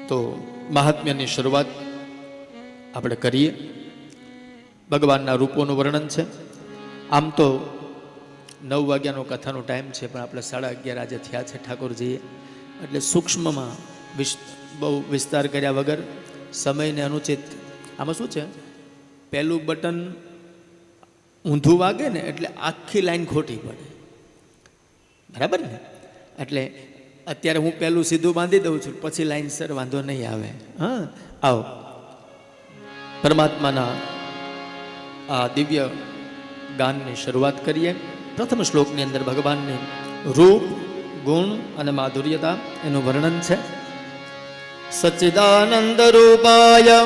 Speaker 3: તો મહાત્મ્યની શરૂઆત આપણે કરીએ. ભગવાનના રૂપોનું વર્ણન છે. આમ તો 9 વાગ્યાનો કથાનો ટાઈમ છે, પણ આપણે 11:30 આજે થયા છે ઠાકોરજીએ, એટલે સૂક્ષ્મમાં બહુ વિસ્તાર કર્યા વગર સમયને અનુચિત. આમાં શું છે, પહેલું બટન ઊંધું વાગે ને એટલે આખી લાઈન ખોટી પડે, બરાબર ને? એટલે અત્યારે હું પહેલું સીધું બાંધી દઉં છું, પછી લાઈન સર વાંધો નહીં આવે. હા, આવો પરમાત્માના આ દિવ્ય ગાનની શરૂઆત કરીએ. પ્રથમ શ્લોકની અંદર ભગવાનની રૂપ, ગુણ અને માધુર્યતા એનું વર્ણન છે. સચ્ચિદાનંદ રૂપાય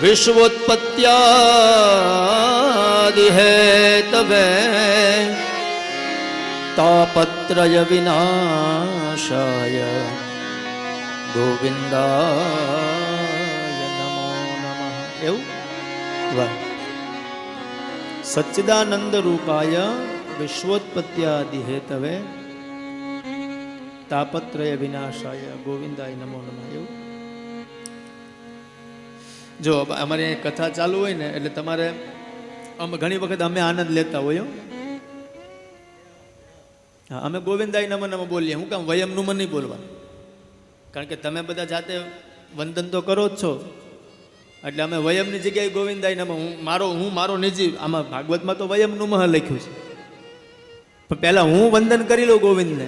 Speaker 3: વિશ્વોત્પત્યાદિ હેતવે તાપત્રય વિનાશાય ગોવિંદાય નમો નમઃ. એવું વાહ. સચ્ચિદાનંદ રૂપાય વિશ્વોત્પત્યાદિ હેતવે તાપત્રય વિનાશાય ગોવિંદાય નમો નમઃ. એવું જો અમારી અહીં કથા ચાલુ હોય ને એટલે તમારે ઘણી વખત અમે આનંદ લેતા હોય. હા, અમે ગોવિંદાય નમઃ નમઃ બોલીએ. હું કામ વયમનું મન નહીં બોલવાનું, કારણ કે તમે બધા જાતે વંદન તો કરો જ છો, એટલે અમે વયમની જગ્યાએ ગોવિંદાય નમઃ. હું મારો નિજી, આમાં ભાગવતમાં તો વયમનું મહ લખ્યું છે, પણ પહેલા હું વંદન કરી લઉં ગોવિંદને,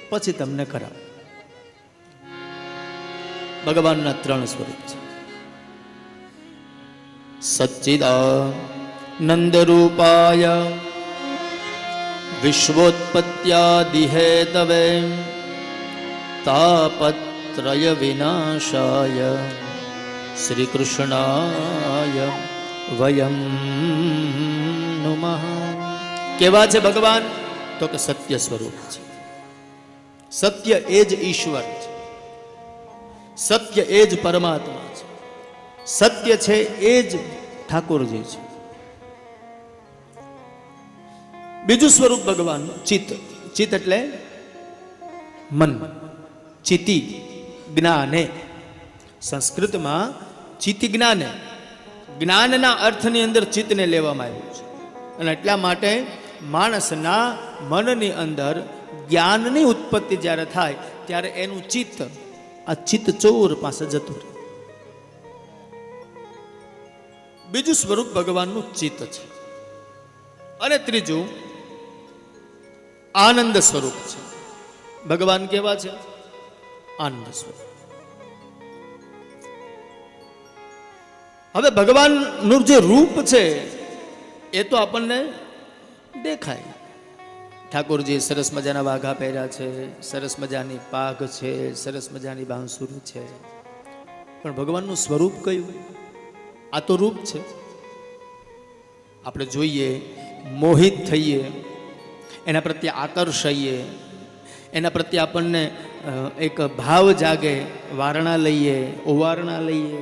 Speaker 3: પછી તમને કરાવ. ભગવાનના 3 સ્વરૂપ છે. સચ્ચિદાનંદ રૂપાય વિશ્વોત્પત્યાદિ હેતવે તાપત્રય વિનાશાય શ્રી કૃષ્ણાય વયમ નમઃ. કેવા છે ભગવાન? તો કે સત્ય સ્વરૂપ છે. સત્ય એ જ ઈશ્વર છે, સત્ય એ જ પરમાત્મા છે, સત્ય છે એ જ ઠાકોરજી છે. બીજું સ્વરૂપ ભગવાનનું ચિત્ત. ચિત્ત એટલે મન. ચિતિ જ્ઞાને, સંસ્કૃતમાં ચિતિ જ્ઞાને, જ્ઞાનના અર્થની અંદર ચિત્તને લેવામાં આવ્યું છે. અને એટલા માટે માણસના મનની અંદર જ્ઞાનની ઉત્પત્તિ જ્યારે થાય ત્યારે એનું ચિત્ત આ ચિત્ત ચોર પાસે જતું રહે. બીજું સ્વરૂપ ભગવાનનું ચિત્ત છે. અને ત્રીજું આનંદ સ્વરૂપ છે. ભગવાન કેવા છે? આનંદ સ્વરૂપ. હવે ભગવાનનું જે રૂપ છે એ તો આપણને દેખાય. ઠાકોરજી સરસ મજાના વાઘા પહેર્યા છે, સરસ મજાની પાઘ છે, સરસ મજાની બાંસુરી છે, પણ ભગવાનનું સ્વરૂપ કયું? આ તો રૂપ છે. આપણે જોઈએ, મોહિત થઈએ, એના પ્રત્યે આકર્ષઈએ, એના પ્રત્યે આપણને એક ભાવ જાગે, વારણા લઈએ, ઓવારણા લઈએ,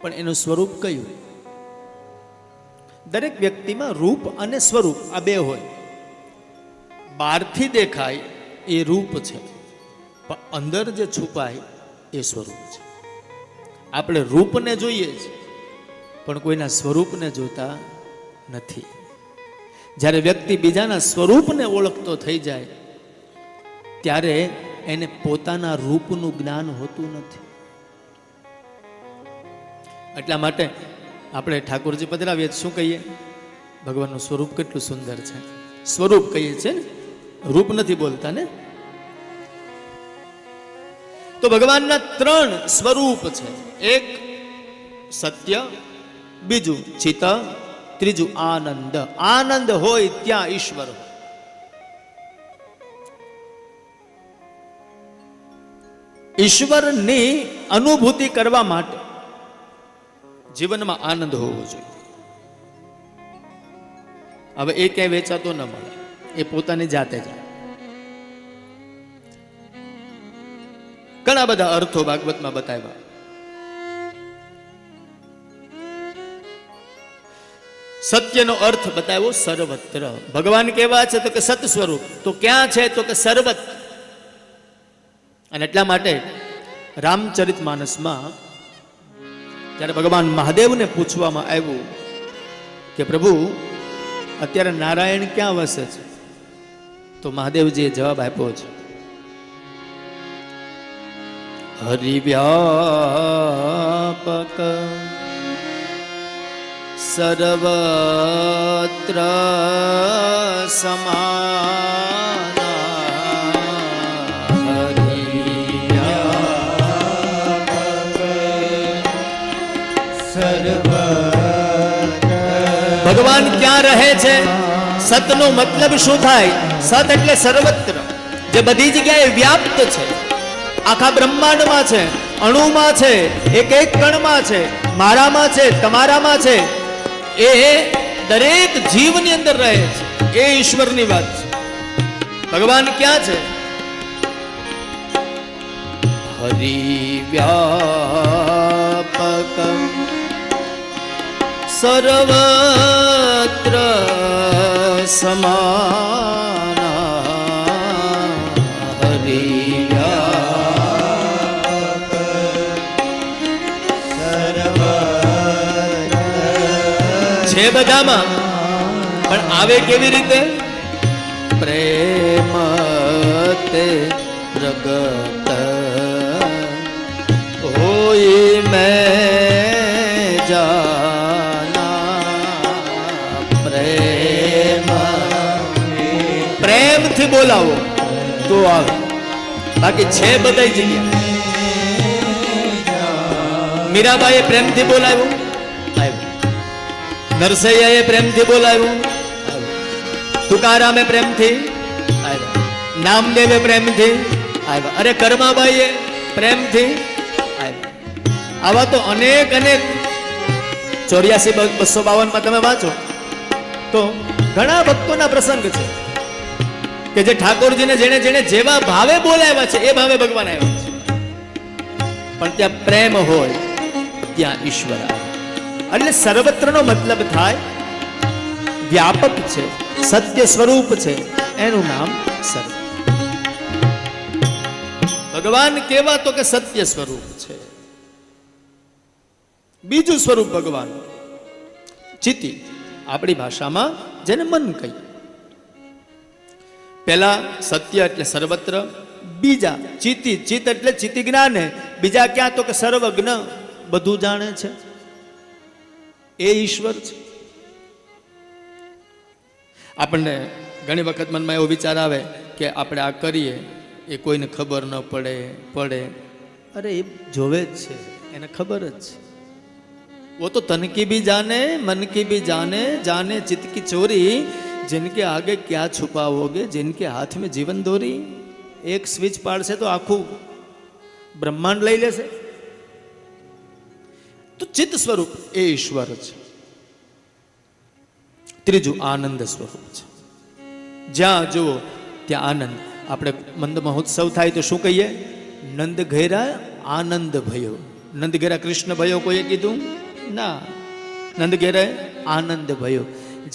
Speaker 3: પણ એનું સ્વરૂપ કયું? દરેક વ્યક્તિમાં રૂપ અને સ્વરૂપ આ બે હોય. બહારથી દેખાય એ રૂપ છે, પણ અંદર જે છુપાય એ સ્વરૂપ છે. આપણે રૂપને જોઈએ છે પણ કોઈના સ્વરૂપને જોતા નથી. જ્યારે વ્યક્તિ બીજાના સ્વરૂપને ઓળખતો થઈ જાય ત્યારે એને પોતાના રૂપનું જ્ઞાન હોતું નથી. એટલા માટે આપણે ઠાકોરજી પધરાવીએ શું કહીએ? ભગવાનનું સ્વરૂપ કેટલું સુંદર છે. સ્વરૂપ કહીએ છે ને, રૂપ નથી બોલતા ને. તો ભગવાનના 3 સ્વરૂપ છે. એક સત્ય, બીજું ચિત્ત, ત્રીજું આનંદ. આનંદ હોય ત્યાં ઈશ્વર હોય. ઈશ્વરની અનુભૂતિ કરવા માટે જીવનમાં આનંદ હોવો જોઈએ. હવે એ ક્યાંય વેચાતો ન મળે, એ પોતાની જાતે જ. ઘણા બધા અર્થો ભાગવતમાં બતાવ્યા. સત્યનો અર્થ બતાવ્યો સર્વત્ર. ભગવાન કેવા છે? તો કે સત સ્વરૂપ. તો ક્યાં છે? તો કે સર્વત્ર. અને એટલા માટે રામચરિતમાનસમાં જ્યારે ભગવાન મહાદેવને પૂછવામાં આવ્યું કે પ્રભુ અત્યારે નારાયણ ક્યાં વસે છે, તો મહાદેવજીએ જવાબ આપ્યો છે, હરિવ્યાપક સર્વત્ર સમાન. ભગવાન ક્યાં રહે છે? સતનો મતલબ શું થાય? સત એટલે સર્વત્ર, જે બધી જગ્યાએ વ્યાપ્ત છે. આખા બ્રહ્માંડમાં છે, અણુમાં છે, એક એક કણમાં છે, મારામાં છે, તમારામાં છે. એ દરેક જીવની અંદર રહે છે. એ ઈશ્વરની વાત છે. ભગવાન ક્યાં છે? હરિવ્યાપક સર્વત્ર સમાન. હરિવ્યાપક છે બધામાં, પણ આવે કેવી રીતે? પ્રેમ તે પ્રગટ હોય મેં જાના. પ્રેમથી બોલાવો તો આવે, બાકી છે બધા જગ્યા. મીરાબાઈએ પ્રેમથી બોલાવ્યું, આવ્યું. નરસૈયાએ પ્રેમથી બોલાવ્યું, તુકારામે પ્રેમથી આવ્યા, નામદેવે પ્રેમથી આવ્યા, અરે કર્માબાઈએ પ્રેમથી આવ્યા. આવા તો અનેક 84-252 તમે વાંચો તો ઘણા ભક્તોના પ્રસંગ છે કે જે ઠાકોરજીને જેને જેને જેવા ભાવે બોલાવ્યા છે એ ભાવે ભગવાન આવ્યા છે. પણ ત્યાં પ્રેમ હોય ત્યાં ઈશ્વર આવે. એટલે સર્વત્રનો મતલબ થાય વ્યાપક છે, સત્ય સ્વરૂપ છે, એનું નામ સર્વ. ભગવાન કેવા? તો કે સત્ય સ્વરૂપ છે. બીજું સ્વરૂપ ભગવાન ચિતિ, આપણી ભાષામાં જેને મન કહીએ. પહેલા સત્ય એટલે સર્વત્ર, બીજા ચિતિ, ચિત એટલે ચિતિ જ્ઞાન. બીજા ક્યાં? તો કે સર્વજ્ઞ, બધું જાણે છે, એ ઈશ્વર છે. આપણને ઘણી વખત મનમાં એવો વિચાર આવે કે આપણે આ કરીએ એ કોઈને ખબર ન પડે. અરે એ જોવે જ છે, એને ખબર જ છે. वो तो तन की भी जाने, मन की भी जाने, जाने चित की चोरी, जिनके आगे क्या छुपाओगे, जिनके हाथ में जीवन दोरी. एक स्विच पाड़શે તો આખું બ્રહ્માંડ લઈ લેશે. તો ચિત્ત સ્વરૂપ એ ઈશ્વર છે. ત્રીજું આનંદ સ્વરૂપ છે. જ્યાં જુઓ ત્યાં આનંદ. આપણે મંદ મહોત્સવ થાય તો શું કહીએ? નંદ ઘેરા આનંદ ભયો. નંદ ઘેરા કૃષ્ણ ભયો કોઈએ કીધું ના, નંદ ઘેરે આનંદ ભયો.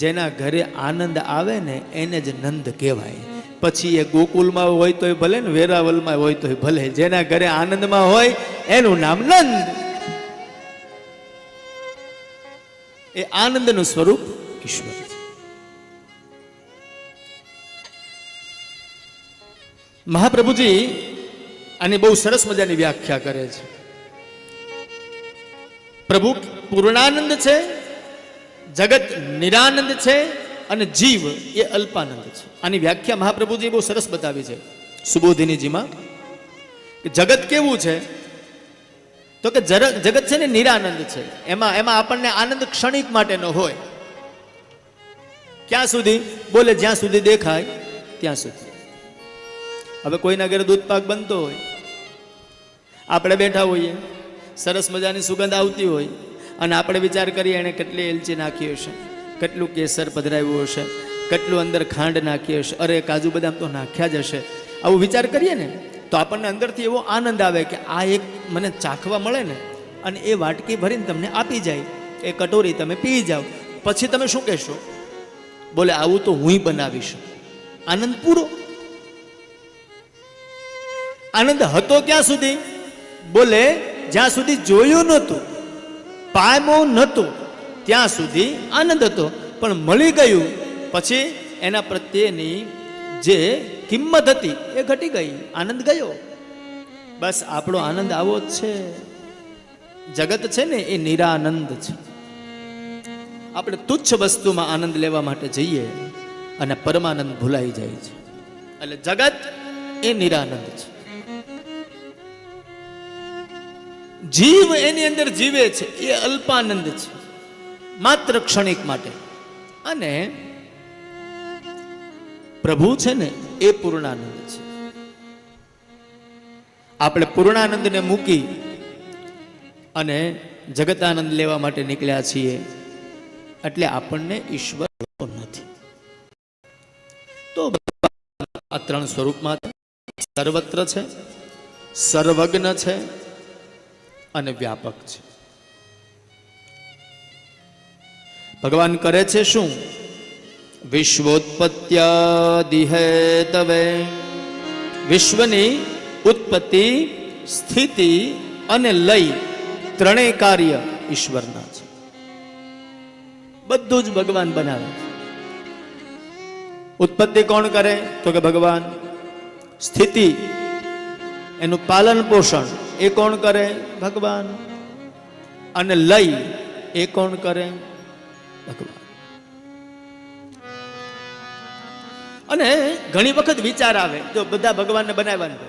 Speaker 3: જેના ઘરે આનંદ આવે ને એને જ નંદ કહેવાય. પછી એ ગોકુલમાં હોય તોય ભલે ને વેરાવલમાં હોય તોય ભલે, જેના ઘરે આનંદમાં હોય એનું નામ નંદ. એ આનંદનું સ્વરૂપ ઈશ્વર છે. મહાપ્રભુજી આની બહુ સરસ મજાની વ્યાખ્યા કરે છે. પ્રભુ પૂર્ણાનંદ છે, જગત નિરાનંદ છે અને જીવ એ અલ્પાનંદ છે. આની વ્યાખ્યા મહાપ્રભુજી બહુ સરસ બતાવી છે સુબોધિનીજીમાં. કે જગત કેવું છે તો કે જગત છે ને નિરાનંદ છે. એમાં આપણને આનંદ ક્ષણિક માટેનો હોય. ક્યાં સુધી? બોલે જ્યાં સુધી દેખાય ત્યાં સુધી. હવે કોઈના ઘરે દૂધ પાક બનતો હોય, આપણે બેઠા હોઈએ, સરસ મજાની સુગંધ આવતી હોય અને આપણે વિચાર કરીએ એણે કેટલી એલચી નાખી હશે, કેટલું કેસર પધરાવ્યું હશે, કેટલું અંદર ખાંડ નાખી હશે, અરે કાજુ બદામ તો નાખ્યા જ હશે. આવું વિચાર કરીએ ને તો આપણને અંદરથી એવો આનંદ આવે કે આ એક મને ચાખવા મળે ને, અને એ વાટકી ભરીને તમને આપી જાય, એ કટોરી તમે પી જાઓ, પછી તમે શું કહેશો? બોલે આવું તો હું બનાવીશ. આનંદ પૂરો. આનંદ હતો ક્યાં સુધી? બોલે જ્યાં સુધી જોયું નહોતું, પામ્યું નહોતું, ત્યાં સુધી આનંદ હતો. પણ મળી ગયું પછી એના પ્રત્યેની જે કિંમત હતી એ ઘટી ગઈ, આનંદ ગયો. બસ આપણો આનંદ આવો જ છે. જગત છે ને એ નિરાનંદ છે. આપણે તુચ્છ વસ્તુમાં આનંદ લેવા માટે જઈએ અને પરમાનંદ ભૂલાઈ જાય છે. એટલે જગત એ નિરાનંદ છે. જીવ એની અંદર જીવે છે એ અલ્પાનંદ છે, માત્ર ક્ષણિક માટે. અને પ્રભુ છે ને એ પૂર્ણાનંદ છે. આપણે પૂર્ણાનંદને મૂકી અને જગતાનંદ લેવા માટે નીકળ્યા છીએ, એટલે આપણને ઈશ્વર નથી. તો આ ત્રણ સ્વરૂપમાં સર્વત્ર છે, સર્વજ્ઞ છે અને વ્યાપક છે. ભગવાન કરે છે શું? વિશ્વોત્પત્યાદિહેતવે, વિશ્વની ઉત્પત્તિ, સ્થિતિ અને લય ત્રણેય કાર્ય ઈશ્વરના છે. બધું જ ભગવાન બનાવે છે. ઉત્પત્તિ કોણ કરે? તો કે ભગવાન. સ્થિતિ, એનું પાલન પોષણ એ કોણ કરે? ભગવાન. અને લય એ કોણ કરે? ભગવાન. અને ઘણી વખત વિચાર આવે, જો બધા ભગવાનને બનાવ્યા,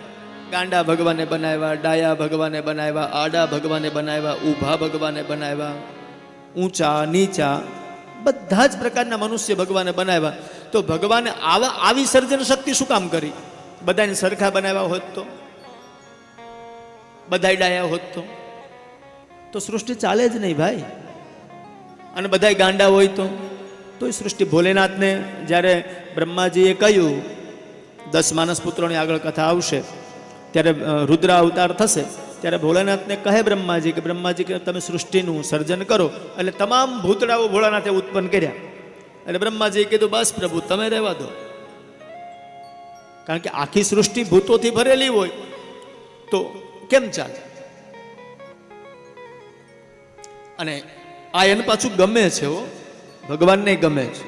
Speaker 3: ગાંડા ભગવાને બનાવ્યા, ડાયા ભગવાને બનાવ્યા, આડા ભગવાને બનાવ્યા, ઊભા ભગવાને બનાવ્યા, ઊંચા નીચા બધા જ પ્રકારના મનુષ્ય ભગવાને બનાવ્યા. તો ભગવાને આવી સર્જન શક્તિ શું કામ કરી? બધાને સરખા બનાવ્યા હોત તો, બધા ડાયા હોત તો સૃષ્ટિ ચાલે જ નહીં ભાઈ. અને બધા ગાંડા હોય તો એ સૃષ્ટિ. ભોલેનાથને જ્યારે બ્રહ્માજીએ કહ્યું, 10 માનસ પુત્રોની આગળ કથા આવશે ત્યારે રુદ્ર અવતાર થશે, ત્યારે ભોલેનાથને કહે બ્રહ્માજી કે બ્રહ્માજી કે તમે સૃષ્ટિનું સર્જન કરો. એટલે તમામ ભૂતડાઓ ભોળાનાથે ઉત્પન્ન કર્યા. એટલે બ્રહ્માજીએ કીધું બસ પ્રભુ તમે રહેવા દો, કારણ કે આખી સૃષ્ટિ ભૂતોથી ભરેલી હોય તો કેમ ચાલે? અને આ એને પાછું ગમે છે, ભગવાનને ગમે છે.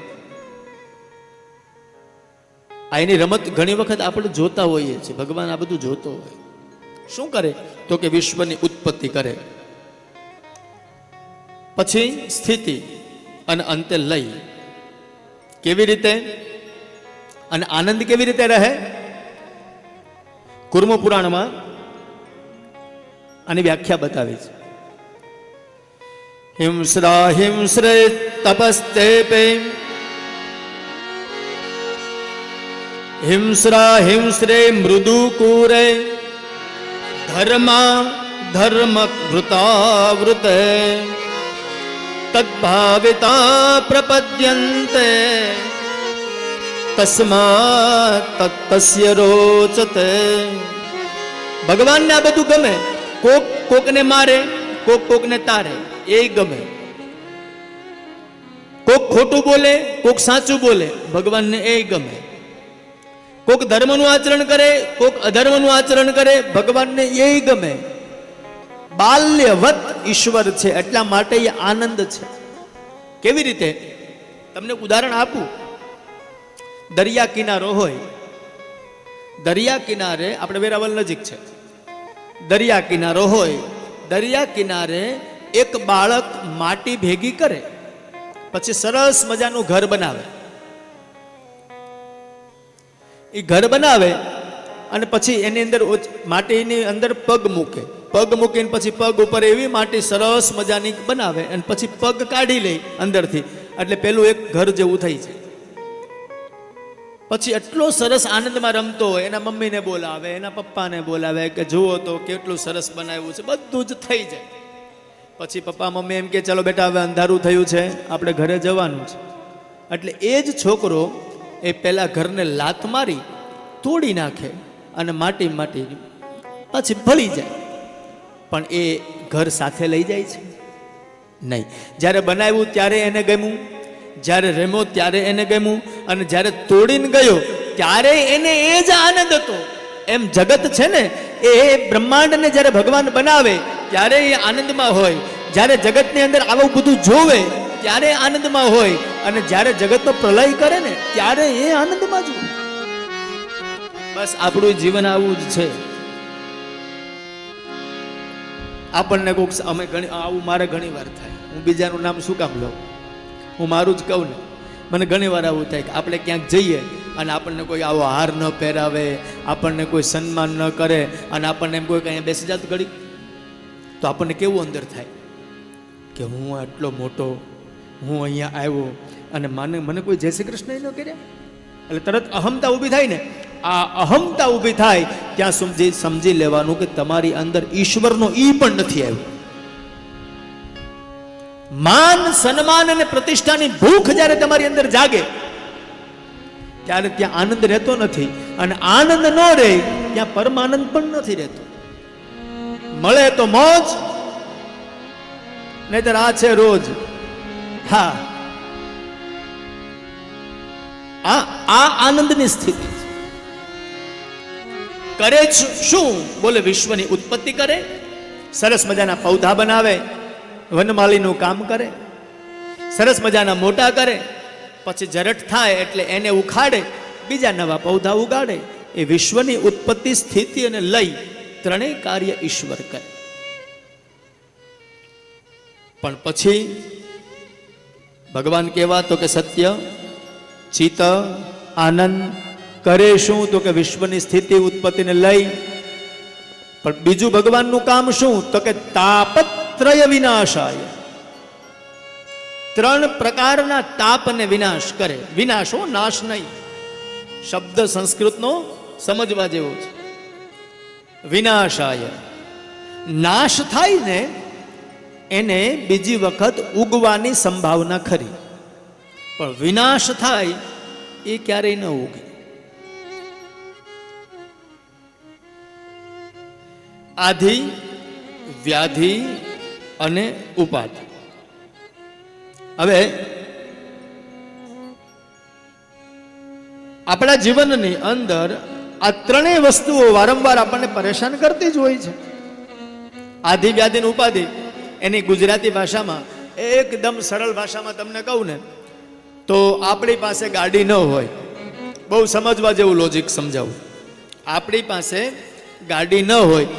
Speaker 3: આ એની રમત ઘણી વખત આપણે જોતા હોઈએ છીએ. ભગવાન આ બધું જોતો હોય. શું કરે? તો કે વિશ્વની ઉત્પત્તિ કરે, પછી સ્થિતિ અને અંતે લય. કેવી રીતે? અને આનંદ કેવી રીતે રહે? કુર્મ પુરાણમાં આની વ્યાખ્યા બતાવી છે. હિંસ્રા હિંસ્રે તપસ્તેપે, હિંસ્રા હિંસ્રે મૃદુ કુરે, ધર્મા ધર્મ વૃતાવૃતે, તદ્ભાવિતા પ્રપદ્યન્તે, તસ્માત તસ્ય રોચતે. ભગવાનને આ બધું ગમે. કોકને મારે, કોકને તારે, એ ગમે. કોક ખોટું બોલે, કોક સાચું બોલે, ભગવાનને એ ગમે. કોક ધર્મનું આચરણ કરે, કોક અધર્મનું આચરણ કરે, ભગવાનને એ ગમે. બાલ્યવત ઈશ્વર છે, એટલા માટે એ આનંદ છે. કેવી રીતે? તમને ઉદાહરણ આપું. દરિયા કિનારો હોય, દરિયા કિનારે, આપણે વેરાવળ નજીક છે, દરિયા કિનારો હોય, દરિયા કિનારે એક બાળક માટી ભેગી કરે, પછી સરસ મજાનું ઘર બનાવે. એ ઘર બનાવે અને પછી એની અંદર માટીની અંદર પગ મૂકે, પગ મૂકીને પછી પગ ઉપર એવી માટી સરસ મજાની બનાવે અને પછી પગ કાઢી લે અંદરથી, એટલે પેલું એક ઘર જેવું થઈ જાય. પછી એટલો સરસ આનંદમાં રમતો હોય, એના મમ્મીને બોલાવે, એના પપ્પાને બોલાવે કે જુઓ તો કેટલું સરસ બનાવ્યું છે, બધું જ થઈ જાય. પછી પપ્પા મમ્મી એમ કે ચાલો બેટા હવે અંધારું થયું છે, આપણે ઘરે જવાનું છે. એટલે એ જ છોકરો એ પેલા ઘરને લાત મારી તોડી નાખે અને માટી પછી ભળી જાય. પણ એ ઘર સાથે લઈ જાય છે નહીં. જ્યારે બનાવ્યું ત્યારે એને ગમ્યું, જ્યારે રમ્યો ત્યારે એને ગમ્યું, અને જ્યારે તોડીને ગયો ત્યારે એને એ જ આનંદ હતો. એમ જગત છે ને, એ બ્રહ્માંડને જ્યારે ભગવાન બનાવે ત્યારે એ આનંદમાં હોય, જ્યારે જગતની અંદર આવું બધું જોવે ત્યારે આનંદમાં હોય, અને જ્યારે જગતનો પ્રલય કરે ને ત્યારે એ આનંદમાં જ હોય. બસ આપણું જીવન આવું જ છે. આપણને કોક અમે આવું મારે ઘણી વાર થાય. હું બીજાનું નામ શું કામ લઉં, હું મારું જ કહું ને. મને ઘણી વાર આવું થાય કે આપણે ક્યાંક જઈએ અને આપણને કોઈ આવો હાર ન પહેરાવે, આપણને કોઈ સન્માન ન કરે, અને આપણને એમ કોઈ કંઈ બેસી જતું ઘડી, તો આપણને કેવું અંદર થાય કે હું આટલો મોટો, હું અહીંયા આવ્યો અને મને કોઈ જય શ્રી કૃષ્ણ ન કર્યા. એટલે તરત અહમતા ઊભી થાય ને. આ અહમતા ઊભી થાય ત્યાં સમજી લેવાનું કે તમારી અંદર ઈશ્વરનો ઈ પણ નથી આવ્યો. માન, સન્માન અને પ્રતિષ્ઠાની ભૂખ જ્યારે તમારી અંદર જાગે ત્યારે ત્યાં આનંદ રહેતો નથી, અને આનંદ ન રહે ત્યાં પરમાનંદ પણ નથી રહેતો. મળે તો મોજ, નહીતર આ છે રોજ. હા, આ આનંદની સ્થિતિ છે. કરે શું? બોલે વિશ્વની ઉત્પત્તિ કરે, સરસ મજાના પૌધા બનાવે, વનમાલીનું કામ કરે, સરસ મજાના મોટા કરે, પછી જરઠ થાય એટલે એને ઉખાડે, બીજા નવા પૌધા ઉગાડે. એ વિશ્વની ઉત્પત્તિ, સ્થિતિ અને લય ત્રણેય કાર્ય ઈશ્વર કરે. પણ પછી ભગવાન કેવા? તો કે સત્ય, ચિત્ત, આનંદ. કરે શું? તો કે વિશ્વની સ્થિતિ, ઉત્પત્તિને લય. પણ બીજું ભગવાનનું કામ શું? તો કે તાપત્રય વિનાશાય. ત્રણ પ્રકારના તાપને વિનાશ કરે. વિનાશ હો, નાશ નહીં. શબ્દ સંસ્કૃતનો સમજવા જેવો છે. વિનાશાય, નાશ થાય ને એને બીજી વખત ઉગવાની સંભાવના ખરી, પણ વિનાશ થાય એ ક્યારેય ન ઉગે. આધિ, વ્યાધિ અને ઉપાધિ. હવે આપણા જીવનની અંદર આ ત્રણેય વસ્તુઓ વારંવાર આપણને પરેશાન કરતી જ હોય છે. આધિ, વ્યાધિ અને ઉપાધિ. એની ગુજરાતી ભાષામાં, એકદમ સરળ ભાષામાં તમને કહું ને તો આપણી પાસે ગાડી ન હોય, બહુ સમજવા જેવું લોજિક સમજાવું. આપણી પાસે ગાડી ન હોય,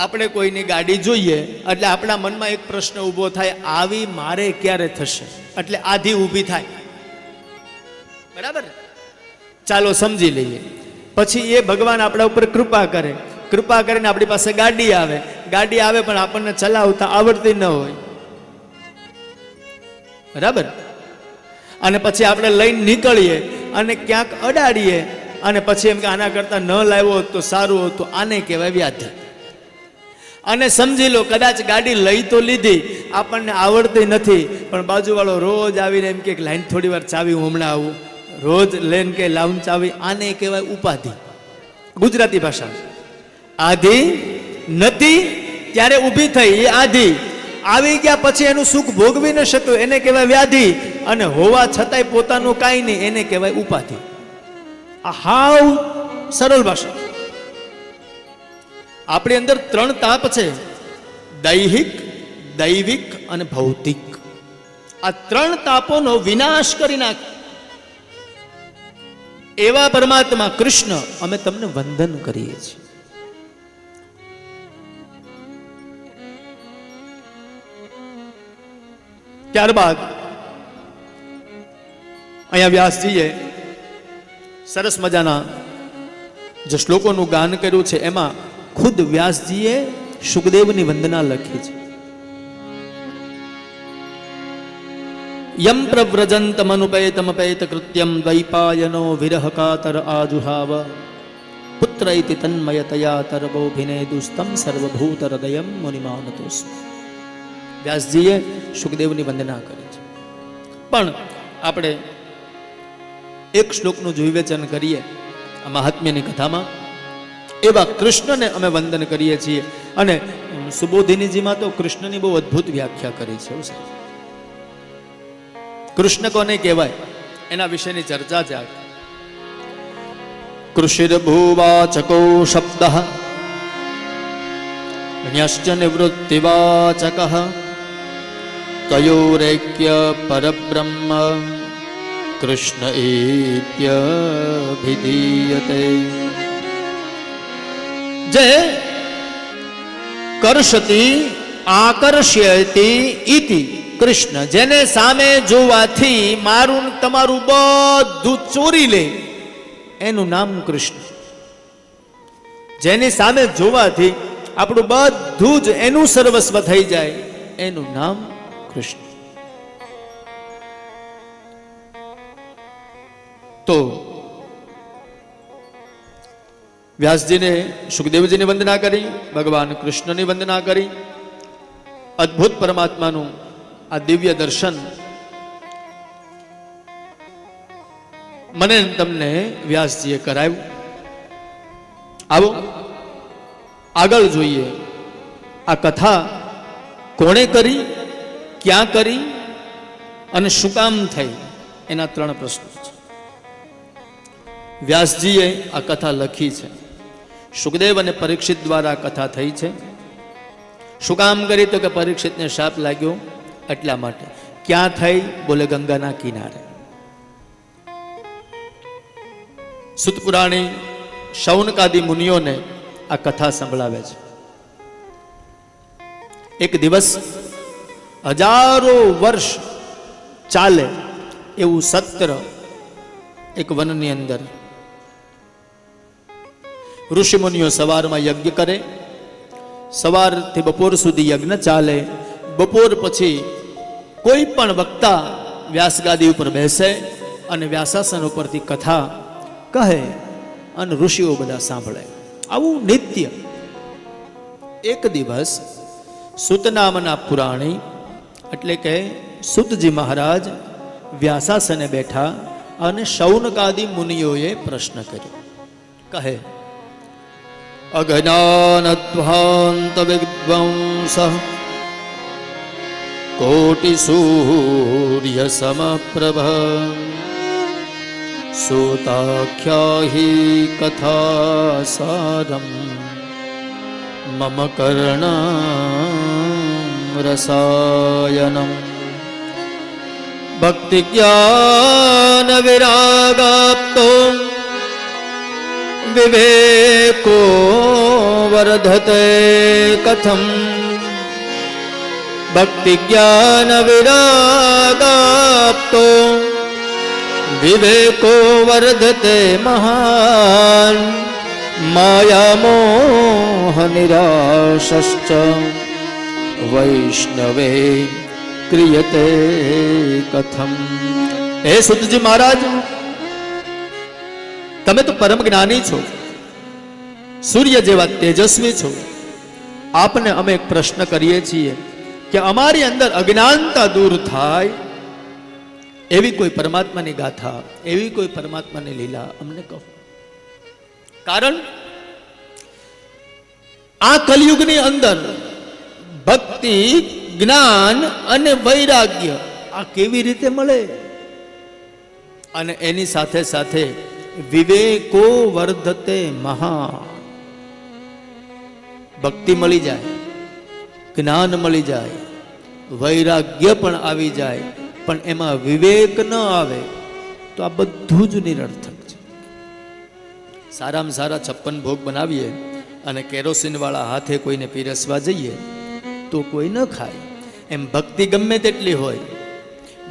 Speaker 3: આપણે કોઈની ગાડી જોઈએ એટલે આપણા મનમાં એક પ્રશ્ન ઊભો થાય, આવી મારે ક્યારે થશે? એટલે આધિ ઊભી થાય. બરાબર? ચાલો સમજી લઈએ. પછી એ ભગવાન આપણા ઉપર કૃપા કરે, કૃપા કરીને આપણી પાસે ગાડી આવે, ગાડી આવે પણ આપણને ચલાવતા આવડતી ન હોય. બરાબર? અને પછી આપણે લઈને નીકળીએ અને ક્યાંક અડાડીએ, અને પછી એમ કે આના કરતા ન લાવ્યો તો સારું હતું. આને કહેવાય વ્યાધિ. અને સમજી લો કદાચ ગાડી લઈ તો લીધી, આપણને આવડતી નથી, પણ બાજુવાળો રોજ આવીને એમ કે લાઈન થોડી વાર ચાવી, હું હમણાં આવું, રોજ લઈને કે લાવું ચાવી. આને કહેવાય ઉપાધિ ગુજરાતી ભાષા. આધિ નથી ત્યારે ઊભી થઈ એ આધિ, આવી ગયા પછી એનું સુખ ભોગવી ન શક્યું એને કહેવાય વ્યાધિ, અને હોવા છતાંય પોતાનું કાંઈ નહીં એને કહેવાય ઉપાધિ. આ હાવ સરળ ભાષા. આપણી અંદર 3 તાપ છે, દૈહિક, દૈવિક અને ભૌતિક. આ 3 તાપોનો વિનાશ કરી નાખ એવા પરમાત્મા કૃષ્ણ અમે તમને વંદન કરીએ છીએ. ત્યારબાદ અહીંયા વ્યાસજીએ સરસ મજાના જે શ્લોકોનું ગાન કર્યું છે એમાં ખુદ વ્યાસજીએ સુખદેવની વંદના લખી છે. યમ પ્રવ્રજંતમનુપેતમપેત કૃત્યમ દ્વૈપાયનો વિરહ કાતર આજુહાવ પુત્ર ઇતિ તન્મયતયા તરવોભિનેદુસ્તમ સર્વભૂત હૃદયમ મુનિમાનતોસ્મ. વ્યાસજીએ સુખદેવની વંદના કરી છે. પણ આપણે એક શ્લોકનું જો વિવેચન કરીએ આ મહાત્મ્યની કથામાં, એવા કૃષ્ણને અમે વંદન કરીએ છીએ. અને સુબોધિનીજીમાં તો કૃષ્ણની બહુ અદ્ભુત વ્યાખ્યા કરી છે. કૃષ્ણ કોને કહેવાય એના વિશેની ચર્ચા છે. કૃષિર્ભુવાચકો શબ્દ ન્યશ્ચ નિવૃત્તિવાચક તયોરેક્ય પરબ્રહ્મ કૃષ્ણ ઇત્યભિધીયતે. જે કર્ષતિ આકર્ષ્યતિ ઇતિ કૃષ્ણ, જેને સામે જોવાથી મારું તમારું બધું ચોરી લે એનું નામ કૃષ્ણ. જેની સામે જોવાથી આપણું બધું જ એનું સર્વસ્વ થઈ જાય એનું નામ કૃષ્ણ. તો વ્યાસજીને સુખદેવજીની વંદના કરી, ભગવાન કૃષ્ણની વંદના કરી. અદ્ભુત પરમાત્માનું આ દિવ્ય દર્શન મને તમને વ્યાસજીએ કરાવ્યું. આવો આગળ જોઈએ આ કથા કોણે કરી, ક્યાં કરી અને શું કામ થઈ, એના 3 પ્રશ્નો છે. વ્યાસજીએ આ કથા લખી છે. સુખદેવ અને પરીક્ષિત દ્વારા કથા થઈ છે. શું કામ કરી તો કે પરીક્ષિતને શાપ લાગ્યો એટલા માટે. ક્યાં થઈ? બોલે ગંગાના કિનારે. સુતપુરાણી શૌનકાદી મુનિઓને આ કથા સંભળાવે છે. એક દિવસ હજારો વર્ષ ચાલે એવું સત્ર એક વનની અંદર ઋષિ મુનિઓ સવારમાં યજ્ઞ કરે. સવારથી બપોર સુધી યજ્ઞ ચાલે. બપોર પછી કોઈ પણ વક્તા વ્યાસગાદી ઉપર બેસે અને વ્યાસાસન ઉપરથી કથા કહે અને ઋષિઓ બધા સાંભળે. આવું નિત્ય. એક દિવસ સુત નામના પુરાણી એટલે કે સુતજી મહારાજ વ્યાસાસને બેઠા અને શૌનકાદી મુનિઓએ પ્રશ્ન કર્યો. કહે, અજ્ઞાનધ્વાંત વિદ્વંસ કોટિ સૂર્ય સમપ્રભ સુતાખ્યાહી કથા સારમ મમ કર્ણ રસાયનમ ભક્તિ જ્ઞાન વિરાગાપ્તો વિવેકો વર્ધતે કથમ ભક્તિ જ્ઞાન વિરાગાપ્તો વિવેકો વર્ધતે મહાન માયા મોહ નિરાશશ્ચ વૈષ્ણવે ક્રિયતે કથમ. હે સુતજી મહારાજ, તમે તો પરમ જ્ઞાની છો, સૂર્ય જેવા તેજસ્વી છો. આપને અમે એક પ્રશ્ન કરીએ છીએ કે અમારી અંદર અજ્ઞાનતા દૂર થાય એવી કોઈ પરમાત્માની ગાથા, એવી કોઈ પરમાત્માની લીલા અમને કહો. કારણ આ કલયુગની અંદર ભક્તિ, જ્ઞાન અને વૈરાગ્ય આ કેવી રીતે મળે? અને એની સાથે સાથે વિવેકો વર્ધતે મહા. ભક્તિ મળી જાય, જ્ઞાન મળી જાય, વૈરાગ્ય પણ આવી જાય, પણ એમાં વિવેક ન આવે તો આ બધું જ નિરર્થક છે. સારામાં સારા 56 ભોગ બનાવીએ અને કેરોસીન વાળા હાથે કોઈને પીરસવા જઈએ તો કોઈ ન ખાય. એમ ભક્તિ ગમે તેટલી હોય,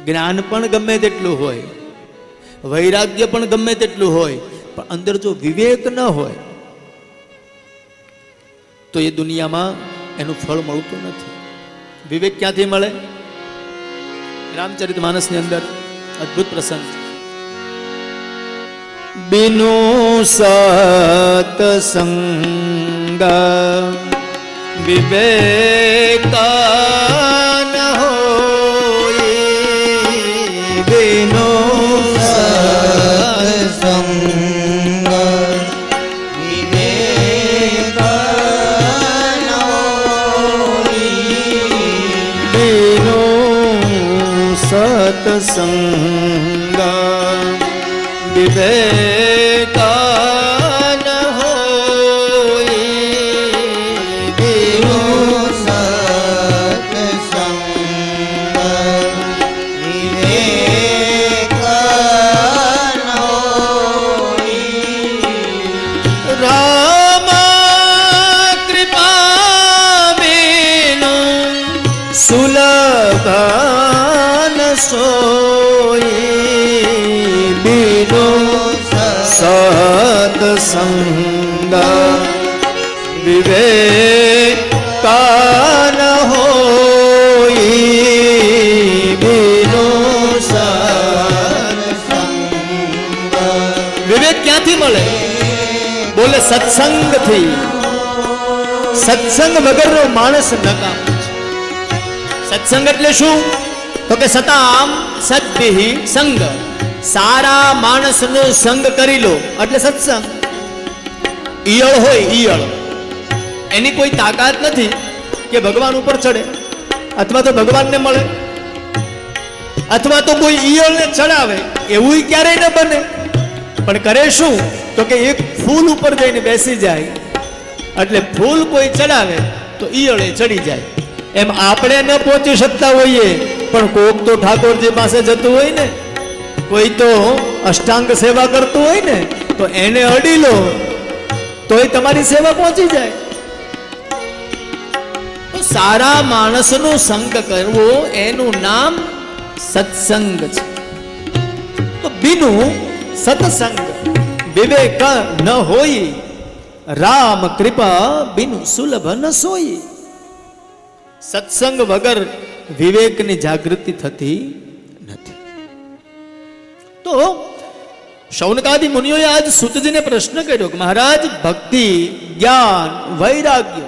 Speaker 3: જ્ઞાન પણ ગમે તેટલું હોય, વૈરાગ્ય પણ ગમે તેટલું હોય, પણ અંદર જો વિવેક ન હોય તો એ દુનિયામાં એનું ફળ મળતું નથી. વિવેક ક્યાંથી મળે? રામચરિતમાનસની અંદર અદ્ભુત પ્રસંગ છે. બિનુ સતસંગ વિવેક ન હોય, બિનુ
Speaker 1: સત્સંગ વિવેક ન હોય,
Speaker 3: બિનુ સતસંગ વિવેક ન હોય,
Speaker 1: બિનુ સત્સંગ વિવેક ન હોય.
Speaker 3: રામ કૃપા બિનુ સુલભ ન સોઈ, બિનુ સત્સંગ વિવેક ન હોય, બિનુ
Speaker 1: સત્સંગ
Speaker 3: વિવેક ક્યાંથી મળે? બોલે સત્સંગથી. સત્સંગ વગરનો માણસ નકામ છે. સત્સંગ એટલે શું? તો કે સતામ સદ્ભિ સંગ. સારા માણસનો સંગ કરી લો એટલે સત્સંગ. ઈયળ હોય, ઈયળ એની કોઈ તાકાત નથી કે ભગવાન ઉપર ચડે અથવા તો ભગવાનને મળે અથવા તો કોઈ ઈયળને ચડાવે, એવું ક્યારેય ન બને. પણ કરે શું? તો કે એક ફૂલ ઉપર જઈને બેસી જાય એટલે ફૂલ કોઈ ચડાવે તો ઈયળે ચડી જાય. એમ આપણે ન પહોંચી શકતા હોઈએ પણ કોક તો ઠાકોરજી પાસે જતું હોય ને, કોઈ તો અષ્ટાંગ સેવા કરતું હોય ને, તો એને અડી લો તોય તમારી સેવા પહોંચી જાય. તો સારા માણસનો સંગ કરવો એનું નામ સત્સંગ છે. તો બિનુ સત્સંગ વિવેક ન હોય, રામ કૃપા બિનુ સુલભ ન સોઈ. સત્સંગ વગર વિવેકની જાગૃતિ થતી નથી. તો શૌનકાદિ મુનિઓએ આજ સૂતજીને પ્રશ્ન કર્યો કે મહારાજ, ભક્તિ, જ્ઞાન, વૈરાગ્ય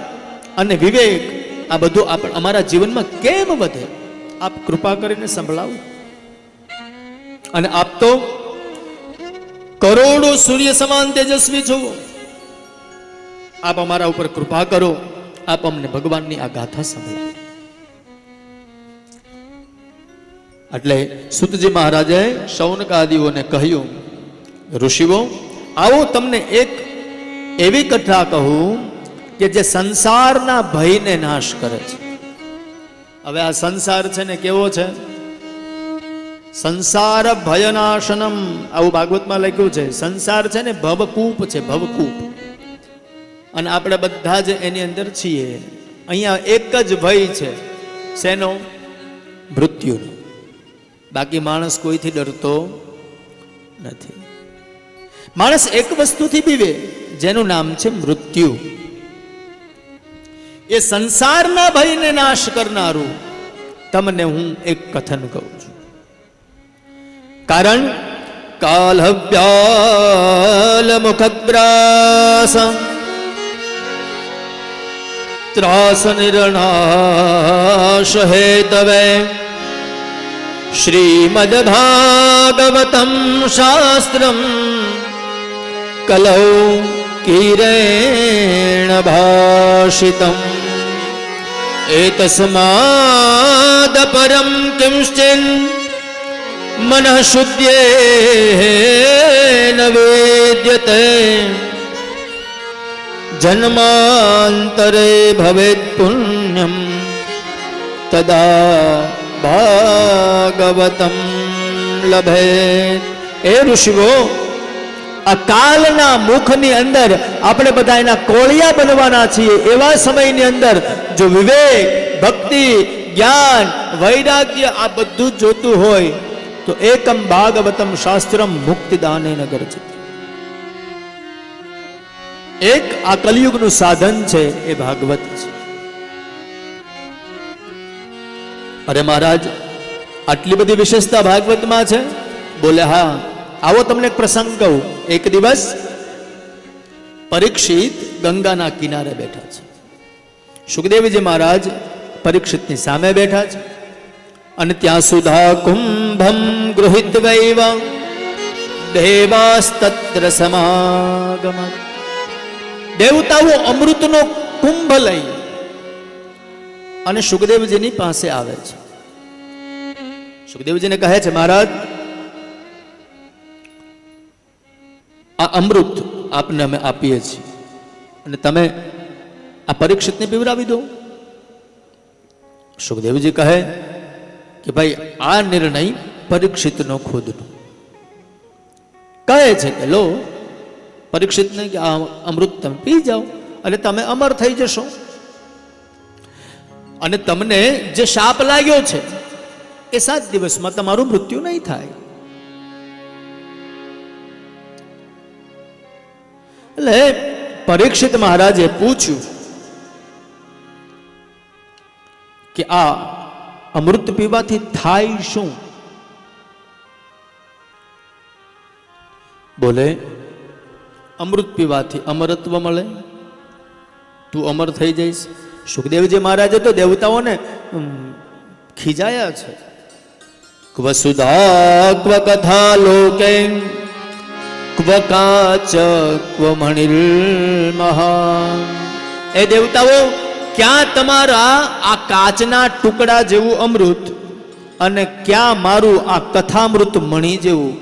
Speaker 3: અને વિવેક આ બધું અમારા જીવનમાં કેમ વધે? આપ કૃપા કરીને સંભળાવો. અને આપ તો કરોડો સૂર્ય સમાન તેજસ્વી છો. આપ અમારા ઉપર કૃપા કરો. આપ અમને ભગવાનની આ ગાથા સંભળાવો. એટલે સૂતજી મહારાજે શૌનકાદિઓને કહ્યું, ઋષિઓ, આવો તમને એક એવી કથા કહું કે જે સંસારના ભયને નાશ કરે છે. હવે આ સંસાર છે ને કેવો છે? સંસાર ભયનાશનમ, આવું ભાગવતમાં લખ્યું છે. સંસાર છે ને ભવકૂપ છે, ભવકૂપ. અને આપણે બધા જ એની અંદર છીએ. અહીંયા એક જ ભય છે. શેનો? મૃત્યુનો. બાકી માણસ કોઈથી ડરતો નથી. માણસ એક વસ્તુથી બીવે, જેનું નામ છે મૃત્યુ. એ સંસારના ભયને નાશ કરનારું તમને હું એક કથન કહું છું. કારણ કાલહવ્યાલ મુખદ્રાસ ત્રાસ નિર્ણાશ હેતવે શ્રીમદ ભાગવતમ શાસ્ત્રમ કલૌ કિરેણ ભાષિતમ એતસ્માદ પરમ કિંશ્ચિન મનઃ શુદ્ધ્યેન વેદ્યતે જન્માંતરે ભવેત પુણ્યમ તદા ભાગવતમ લભેત. એ ઋષિઓ, આ કાલના મુખની અંદર આપણે બધા એના કોળિયા બનવાના છીએ. એવા સમયની અંદર જો વિવેક, ભક્તિ, જ્ઞાન, વૈરાગ્ય આ બધું જ જોતું હોય તો એકમ ભાગવતમ શાસ્ત્રમ મુક્તિદાનેન ગર્જિત. એક આ કલિયુગનું સાધન છે એ ભાગવત છે. અરે મહારાજ, આટલી બધી વિશેષતા ભાગવતમાં છે? બોલે હા. આવો તમને એક પ્રસંગ કહું. એક દિવસ પરીક્ષિત ગંગાના કિનારે બેઠા છે. સુખદેવજી મહારાજ પરીક્ષિતની સામે બેઠા છે અને ત્યાં સુધા કુંભમ ગૃહિત્વૈવ દેવાસ્તત્ર સમાગમ. દેવતાઓ અમૃતનો કુંભ લઈ અને સુખદેવજીની પાસે આવે છે. સુખદેવજીને કહે છે, મહારાજ, આ અમૃત આપને અમે આપીએ છીએ અને તમે આ પરીક્ષિતને પીવડાવી દો. સુખદેવજી કહે કે ભાઈ, આ નિર્ણય પરીક્ષિતનો ખુદનો. કહે છે કે લો, પરીક્ષિતને કે આ અમૃત તમે પી જાઓ અને તમે અમર થઈ જશો અને તમને જે શાપ લાગ્યો છે એ 7 દિવસમાં તમારું મૃત્યુ નહીં થાય. એટલે પરીક્ષિત મહારાજે પૂછ્યું કે આ અમૃત પીવાથી થાય શું? બોલે, અમૃત પીવાથી અમરત્વ મળે, તું અમર થઈ જઈશ. સુખદેવજી મહારાજે તો દેવતાઓને ખીજાયા છે. ક્વ સુધા ક્વ કથા લોકે ક્વ કાચ ક્વ મણિર મહાન. એ દેવતાઓ, ક્યાં તમારા આ કાચના ટુકડા જેવું અમૃત અને ક્યાં મારું આ કથામૃત મણિ જેવું?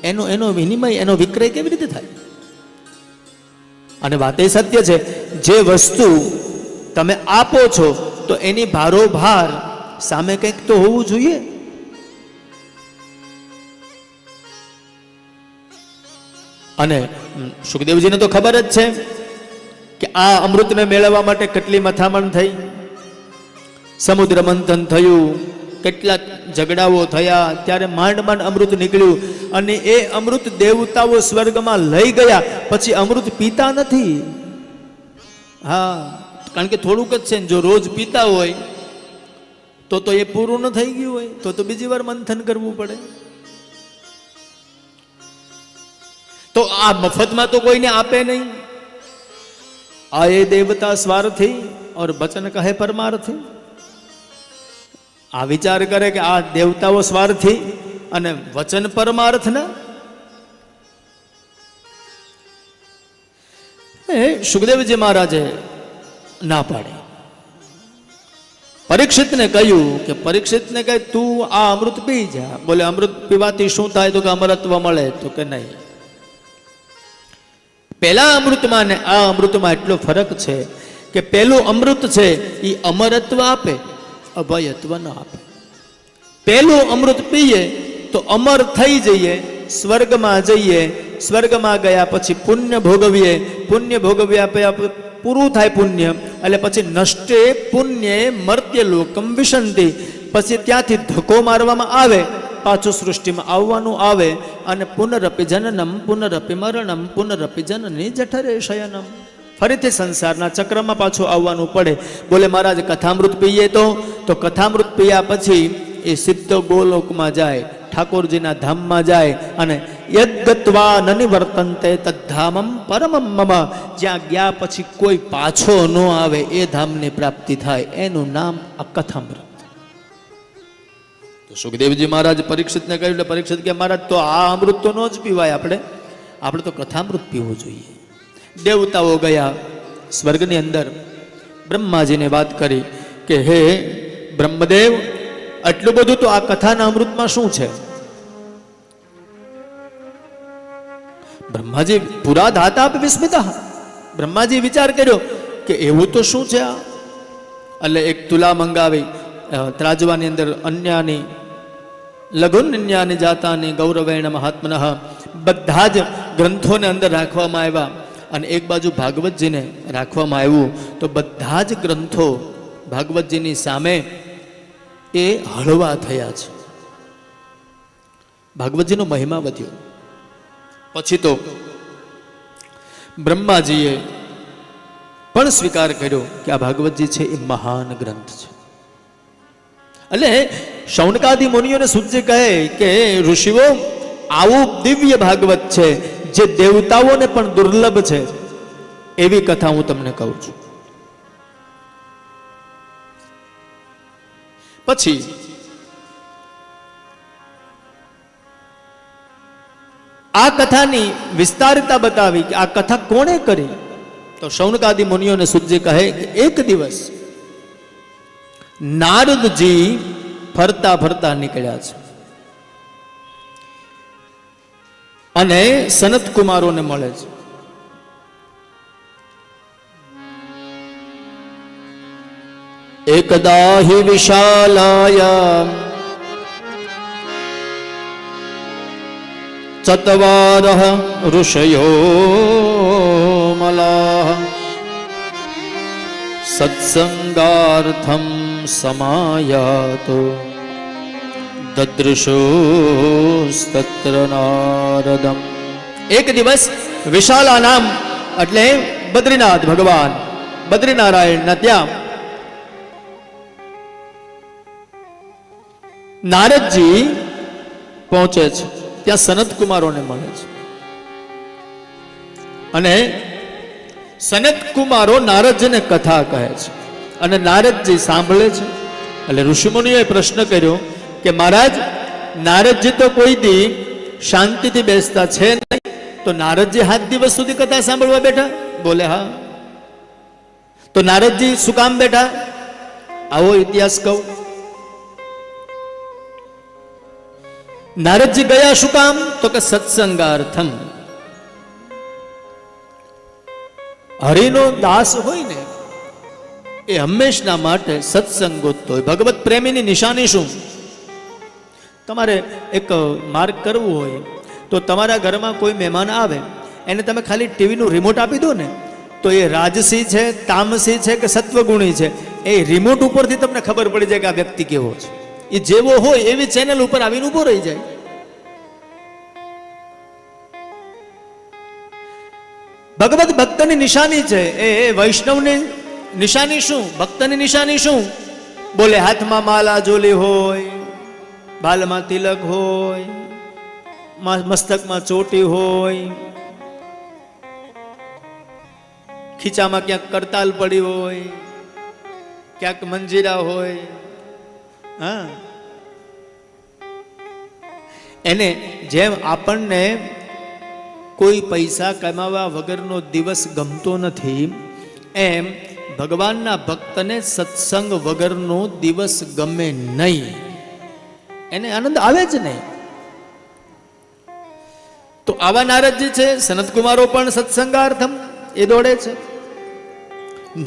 Speaker 3: એનો વિનિમય, એનો વિક્રય કેવી રીતે થાય? અને વાત એ સત્ય છે, જે વસ્તુ તમે આપો છો તો એની ભારોભાર સામે કંઈક તો હોવું જોઈએ. અને સુખદેવજીને તો ખબર જ છે કે આ અમૃતને મેળવવા માટે કેટલી મથામણ થઈ, સમુદ્ર મંથન થયું, કેટલાક ઝઘડાઓ થયા, ત્યારે માંડ માંડ અમૃત નીકળ્યું અને એ અમૃત દેવતાઓ સ્વર્ગમાં લઈ ગયા. પછી અમૃત પીતા નથી. હા, કારણ કે થોડુંક જ છે ને, જો રોજ પીતા હોય તો એ પૂરું ન થઈ ગયું હોય તો બીજી વાર મંથન કરવું પડે. તો આ મફતમાં તો કોઈને આપે નહીં. આ એ દેવતા સ્વાર્થી और बचन कहे परमार्थी. આ વિચાર કરે કે આ દેવતાઓ સ્વાર્થી અને વચન પરમાર્થ ના. સુખદેવજી મહારાજે ના પાડી. પરીક્ષિતને કહ્યું કે પરીક્ષિતને કહે તું આ અમૃત પી જા. બોલે, અમૃત પીવાથી શું થાય? તો કે અમરત્વ મળે. તો કે નહીં, પેલા અમૃતમાં ને આ અમૃતમાં એટલો ફરક છે કે પેલું અમૃત છે એ અમરત્વ આપે, અભયત્વ ન આપે. પેલું અમૃત પીએ તો અમર થઈ જઈએ, સ્વર્ગમાં જઈએ. સ્વર્ગમાં ગયા પછી પુણ્ય ભોગવીએ. પુણ્ય ભોગવ્યા પૂરું થાય પુણ્ય, એટલે પછી નષ્ટે પુણ્યે મર્ત્ય લોકમ વિશંતિ. પછી ત્યાંથી ધક્કો મારવામાં આવે, પાછું સૃષ્ટિમાં આવવાનું આવે અને પુનરપી જનનમ પુનરપી મરણમ પુનરપી જનની જઠરે શયનમ. ફરીથી સંસારના ચક્રમાં પાછું આવવાનું પડે. બોલે, મહારાજ, કથામૃત પીએ તો કથામૃત પીયા પછી એ સિદ્ધ ગોલોકમાં જાય, ઠાકોરજીના ધામમાં જાય અને યદ્ગત્વા ન નિવર્તન્તે તદ્ધામમ પરમમ મમ. જ્યાં ગયા પછી કોઈ પાછો ન આવે એ ધામની પ્રાપ્તિ થાય. એનું નામ આ કથામૃત. તો સુખદેવજી મહારાજ પરીક્ષિતને કહ્યું, એટલે પરીક્ષિત કે મહારાજ, તો આ અમૃત તો ન જ પીવાય, આપણે તો કથામૃત પીવું જોઈએ. દેવતાઓ ગયા સ્વર્ગની અંદર. બ્રહ્માજીને વાત કરી કે હે બ્રહ્મદેવ, આટલું બધું તો આ કથાના અમૃતમાં શું છે? બ્રહ્માજી પુરા ધાતા વિસ્મિતા. બ્રહ્માજી વિચાર કર્યો કે એવું તો શું છે આ. એટલે એક તુલા મંગાવી, ત્રાજવાની અંદર અન્યાની લઘુન્યાની જાતાની ગૌરવેણ મહાત્મનઃ બધા જ ગ્રંથોને અંદર રાખવામાં આવ્યા અને એક બાજુ ભાગવતજીને રાખવામાં આવ્યું. તો બધા જ ગ્રંથો ભાગવતજીની સામે એ હળવા થયા છે. ભાગવતજીનો મહિમા વધ્યો. પછી તો બ્રહ્માજીએ પણ સ્વીકાર કર્યો કે આ ભાગવતજી છે એ મહાન ગ્રંથ છે. એટલે શૌનકાદી મુનિઓને સૂચે કહે કે ઋષિઓ, આવું દિવ્ય ભાગવત છે જે દેવતાઓને પણ દુર્લભ છે, એવી કથા હું તમને કહું છું. પછી આ કથાની વિસ્તારતા બતાવી કે આ કથા કોણે કરી. તો શૌનકાદી મુનિઓને સૂચે કહે કે એક દિવસ નારદજી ફરતા ફરતા નીકળ્યા છે અને સનત કુમારોને મળે છે. એકદા હિ વિશાલાયા ચત્વારઃ ઋષયો મલાઃ સત્સંગાર્થમ સમાયાતો દદૃશોસ્તત્ર નારદમ. એક દિવસ વિશાલા નામ એટલે બદ્રીનાથ ભગવાન બદ્રીનારાયણના ત્યાં નારદજી પહોંચે છે. ત્યાં સનત કુમારોને મળે છે અને સનત કુમારો નારદજીને કથા કહે છે અને નારદજી સાંભળે છે. એટલે ઋષિમુનિઓએ પ્રશ્ન કર્યો કે મહારાજ, નારદજી તો કોઈ દી શાંતિથી બેસતા છે નહીં, તો નારદજી 7 દિવસ સુધી કથા સાંભળવા બેઠા? બોલે હા. તો નારદજી શું કામ બેઠા? આવો ઇતિહાસ કહું. નારદજી ગયા શું કામ? તો કે સત્સંગાર્થમ. હરિનો દાસ હોય ને એ હંમેશના માટે સત્સંગ ગોતતો હોય. ભગવત પ્રેમીની નિશાની શું? તમારે એક માર્ક કરવું હોય તો તમારા ઘરમાં કોઈ મહેમાન આવે, એને તમે ખાલી ટીવીનું રિમોટ આપી દો ને, તો એ રાજસી છે, તામસી છે કે સત્વગુણી છે, એ રિમોટ ઉપરથી તમને ખબર પડી જાય કે આ વ્યક્તિ કેવો છે. એ જેવો હોય એવી ચેનલ ઉપર આવીને ઉભો રહી જાય. ભગવત ભક્તની નિશાની છે. એ વૈષ્ણવની નિશાની શું? ભક્તની નિશાની શું? બોલે હાથમાં માલા જોલી હોય, બાલમાં તિલક હોય, મસ્તકમાં ચોટી હોય, ખીચામાં ક્યાંક કરતાલ પડી હોય, ક્યાંક મંજીરા હોય. હા, એને જેમ આપણને કોઈ પૈસા કમાવા વગરનો દિવસ ગમતો નથી, એમ ભગવાનના ભક્તને સત્સંગ વગરનો દિવસ ગમે નહીં. એને આનંદ આવે જ નહીં. તો આવા નારદજી છે. સનત કુમારો પણ સત્સંગાર્થમ એ દોડે છે.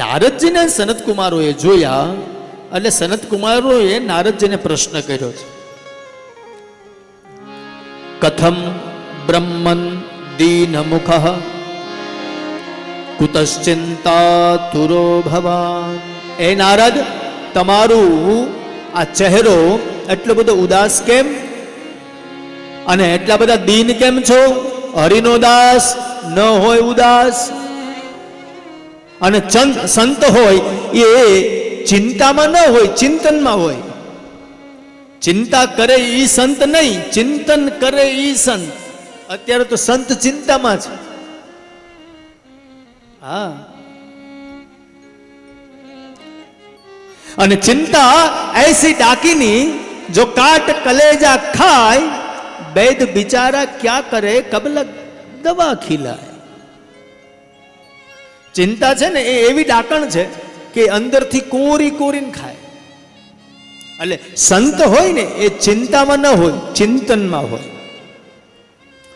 Speaker 3: નારદજીને સનત કુમારોએ જોયા એટલે સનત કુમારોએ નારદજીને પ્રશ્ન કર્યો છે, કથમ બ્રહ્મન દીન મુખ કુતશ્ચિંતાતુરો ભવાન. એ નારદ, તમારું આ ચહેરો એટલો બધો ઉદાસ કેમ અને એટલા બધા દીન કેમ છો? હરિનો દાસ ન હોય ઉદાસ, અને સંત હોય એ ચિંતામાં ન હોય, ચિંતનમાં હોય. ચિંતા કરે ઈ સંત નહીં, ચિંતન કરે ઈ સંત. અત્યારે તો સંત ચિંતામાં છે. હા, અને ચિંતા ऐसी डाकिनी जो काट कलेजा खाए, वैद बिचारा क्या करे कब लग दवा खिलाए. ચિંતા છે ને એ એવી ડાકણ છે કે અંદરથી કોરી કોરીને ખાય. એટલે સંત હોય ને એ ચિંતામાં ન હોય, ચિંતનમાં હોય.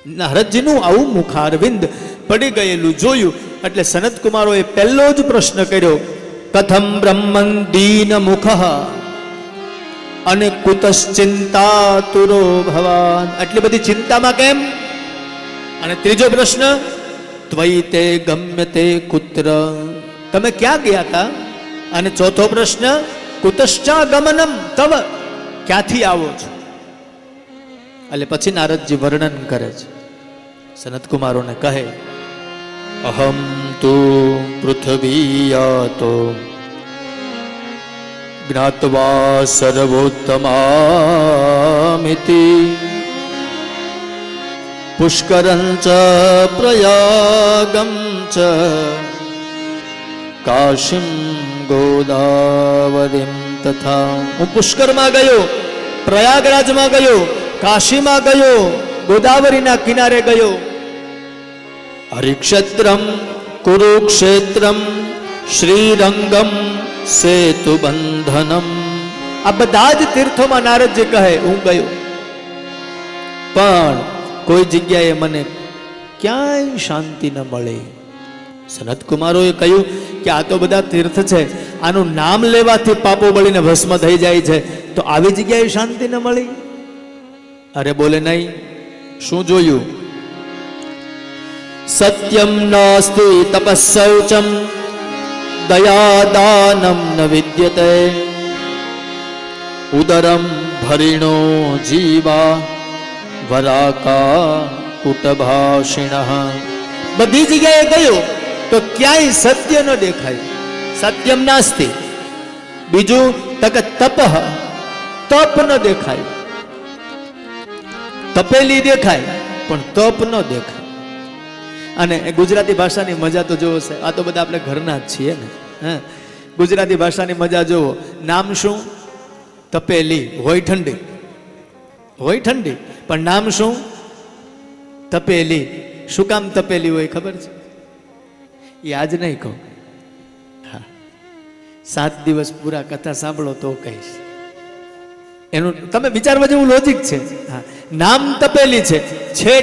Speaker 3: નારદજીનું આવું મુખારવિંદ પડી ગયેલું જોયું એટલે સનત કુમારોએ પહેલો જ પ્રશ્ન કર્યો, કથમ બ્રહ્મન દીન મુખ અને કુતશ્ચિંતા તુરો ભવાન, આટલી બધી ચિંતામાં કેમ? અને ત્રીજો પ્રશ્ન, ત્વયી તે ગમ્ય તે કુત્ર, તમે ક્યાં ગયા હતા? અને ચોથો પ્રશ્ન, કુતશ્ચા ગમનમ તવ, ક્યાંથી આવો છો? એટલે પછી નારદજી વર્ણન કરે છે. સનત કુમારોને કહે, અહમ તો પૃથ્વીયાતો જ્ઞાત્વા સર્વોત્તમામિતિ પુષ્કરં ચ પ્રયાગં ચ કાશીમ ગોદાવરીમ તથા, હું પુષ્કરમાં ગયો, પ્રયાગરાજમાં ગયો, કાશીમાં ગયો, ગોદાવરીના કિનારે ગયો. હરિક્ષેત્રમ કુરુક્ષેત્રમ શ્રીરંગમ સેતુબંધનમ, આ બધા જ તીર્થોમાં નારદજી કહે હું ગયો, પણ કોઈ જગ્યાએ મને ક્યાંય શાંતિ ન મળી. સનત કુમારોએ કહ્યું કે આ તો બધા તીર્થ છે, આનું નામ લેવાથી પાપો બળીને ભસ્મ થઈ જાય છે, તો આવી જગ્યાએ શાંતિ ન મળી? અરે બોલે નહીં. શું જોયું? સત્યમ નાસ્તિ તપસ્સૌચમ દયાદાનમ ન વિદ્યતે ઉદરમ ભરિણો જીવા વરાકા કુટભાષિણઃ. બધી જગ્યાએ ગયો તો ક્યાંય સત્ય ન દેખાય. સત્યમ નાસ્તિ. બીજું તક તપઃ, તપ ન દેખાય. તપેલી દેખાય પણ તપ ન દેખાય. અને ગુજરાતી ભાષાની મજા તો જોવો છે, આ તો બધા આપણે ઘરના જ છીએ ને. ગુજરાતી ભાષાની મજા જોવો. નામ શું? તપેલી. હોય ઠંડી, હોય ઠંડી, પણ નામ શું? તપેલી. શું કામ તપેલી હોય ખબર છે? એ આજ નહીં કહું, હા 7 દિવસ પૂરા કથા સાંભળો તો કહીશ. એનું તમે વિચારવા જેવું લોજિક છે. હા, નામ તપેલી છે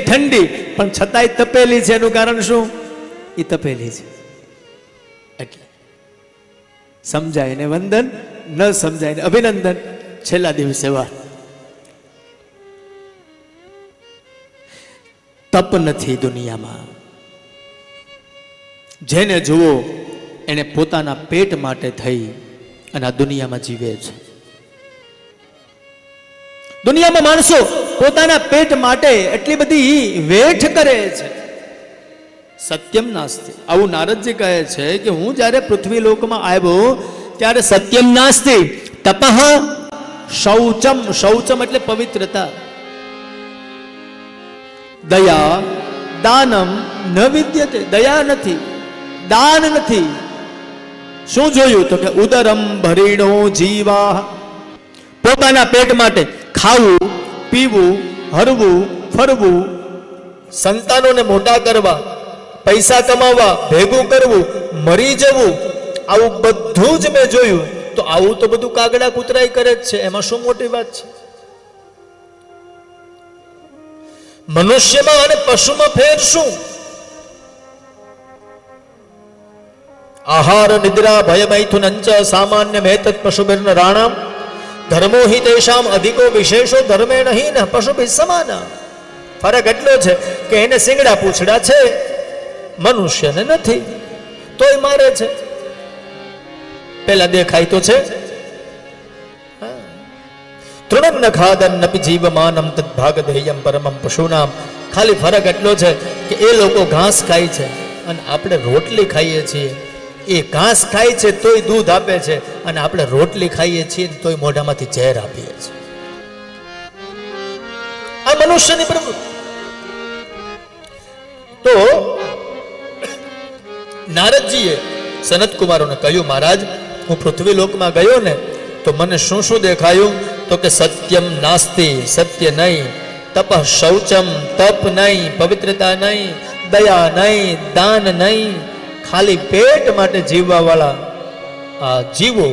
Speaker 3: ઠંડી પણ છતાંય તપેલી છે. એનું કારણ શું? એ તપેલી છે એટલે. સમજાય ને વંદન, ન સમજાય ને અભિનંદન. છેલ્લા દિવસે વાત. તપ નથી દુનિયામાં. જેને જુઓ એને પોતાના પેટ માટે થઈ અને આ દુનિયામાં જીવે છે. દુનિયામાં માણસો પોતાના પેટ માટે એટલી બધી વેઠ કરે છે. સત્યમ નાસ્તિ. આવું નારદજી કહે છે કે હું જ્યારે પૃથ્વી લોકમાં આવ્યો ત્યારે સત્યમ નાસ્તિ તપઃ શૌચમ. શૌચમ એટલે પવિત્રતા. દયા દાનમ ન વિદ્યતે. દયા નથી, દાન નથી. શું જોયું? તો કે ઉદરમ ભરીણો જીવા. પોતાના પેટ માટે ખાવું, પીવું, હરવું, ફરવું, સંતાનોને મોટા કરવા, પૈસા કમાવા, ભેગું કરવું, મરી જવું, આવું બધું જ મેં જોયું. તો આવું તો બધું કાગડા કૂતરાય કરે જ છે, એમાં શું મોટી વાત છે? મનુષ્યમાં અને પશુમાં ફેર શું? આહાર નિદ્રા ભય મૈથુનંચ સામાન્ય મેતત પશુભિર્ન રાણામ ધર્મો હિ તેષામ અધિકો વિશેષો ધર્મે નહીં ન પશુભિ સમાના. ફરક એટલો છે કે એને સિંગડા પૂંછડા છે, મનુષ્યને નથી, તોય મારે છે. પેલા દેખાય તો છે. તૃણમ ન ખાદન્નપી જીવમાનમ તદ્ભાગ ધેયમ પરમમ પશુનામ. ખાલી ફરક એટલો છે કે એ લોકો ઘાસ ખાય છે અને આપણે રોટલી ખાઈએ છીએ. એ ઘાસ ખાય છે તોય દૂધ આપે છે અને આપણે રોટલી ખાઈએ છીએ તોય મોઢામાંથી ઝેર આપીએ છીએ. આ મનુષ્યની પ્રવૃત્તિ. તો નારદજીએ સનત કુમારોને કહ્યું, મહારાજ હું પૃથ્વી લોકમાં ગયો ને તો મને શું શું દેખાયું? તો કે સત્યમ નાસ્તિ, સત્ય નહીં, તપ શૌચમ, તપ નહીં, પવિત્રતા નહીં, દયા નહીં, દાન નહીં, ખાલી પેટ માટે જીવવા વાળા આ જીવો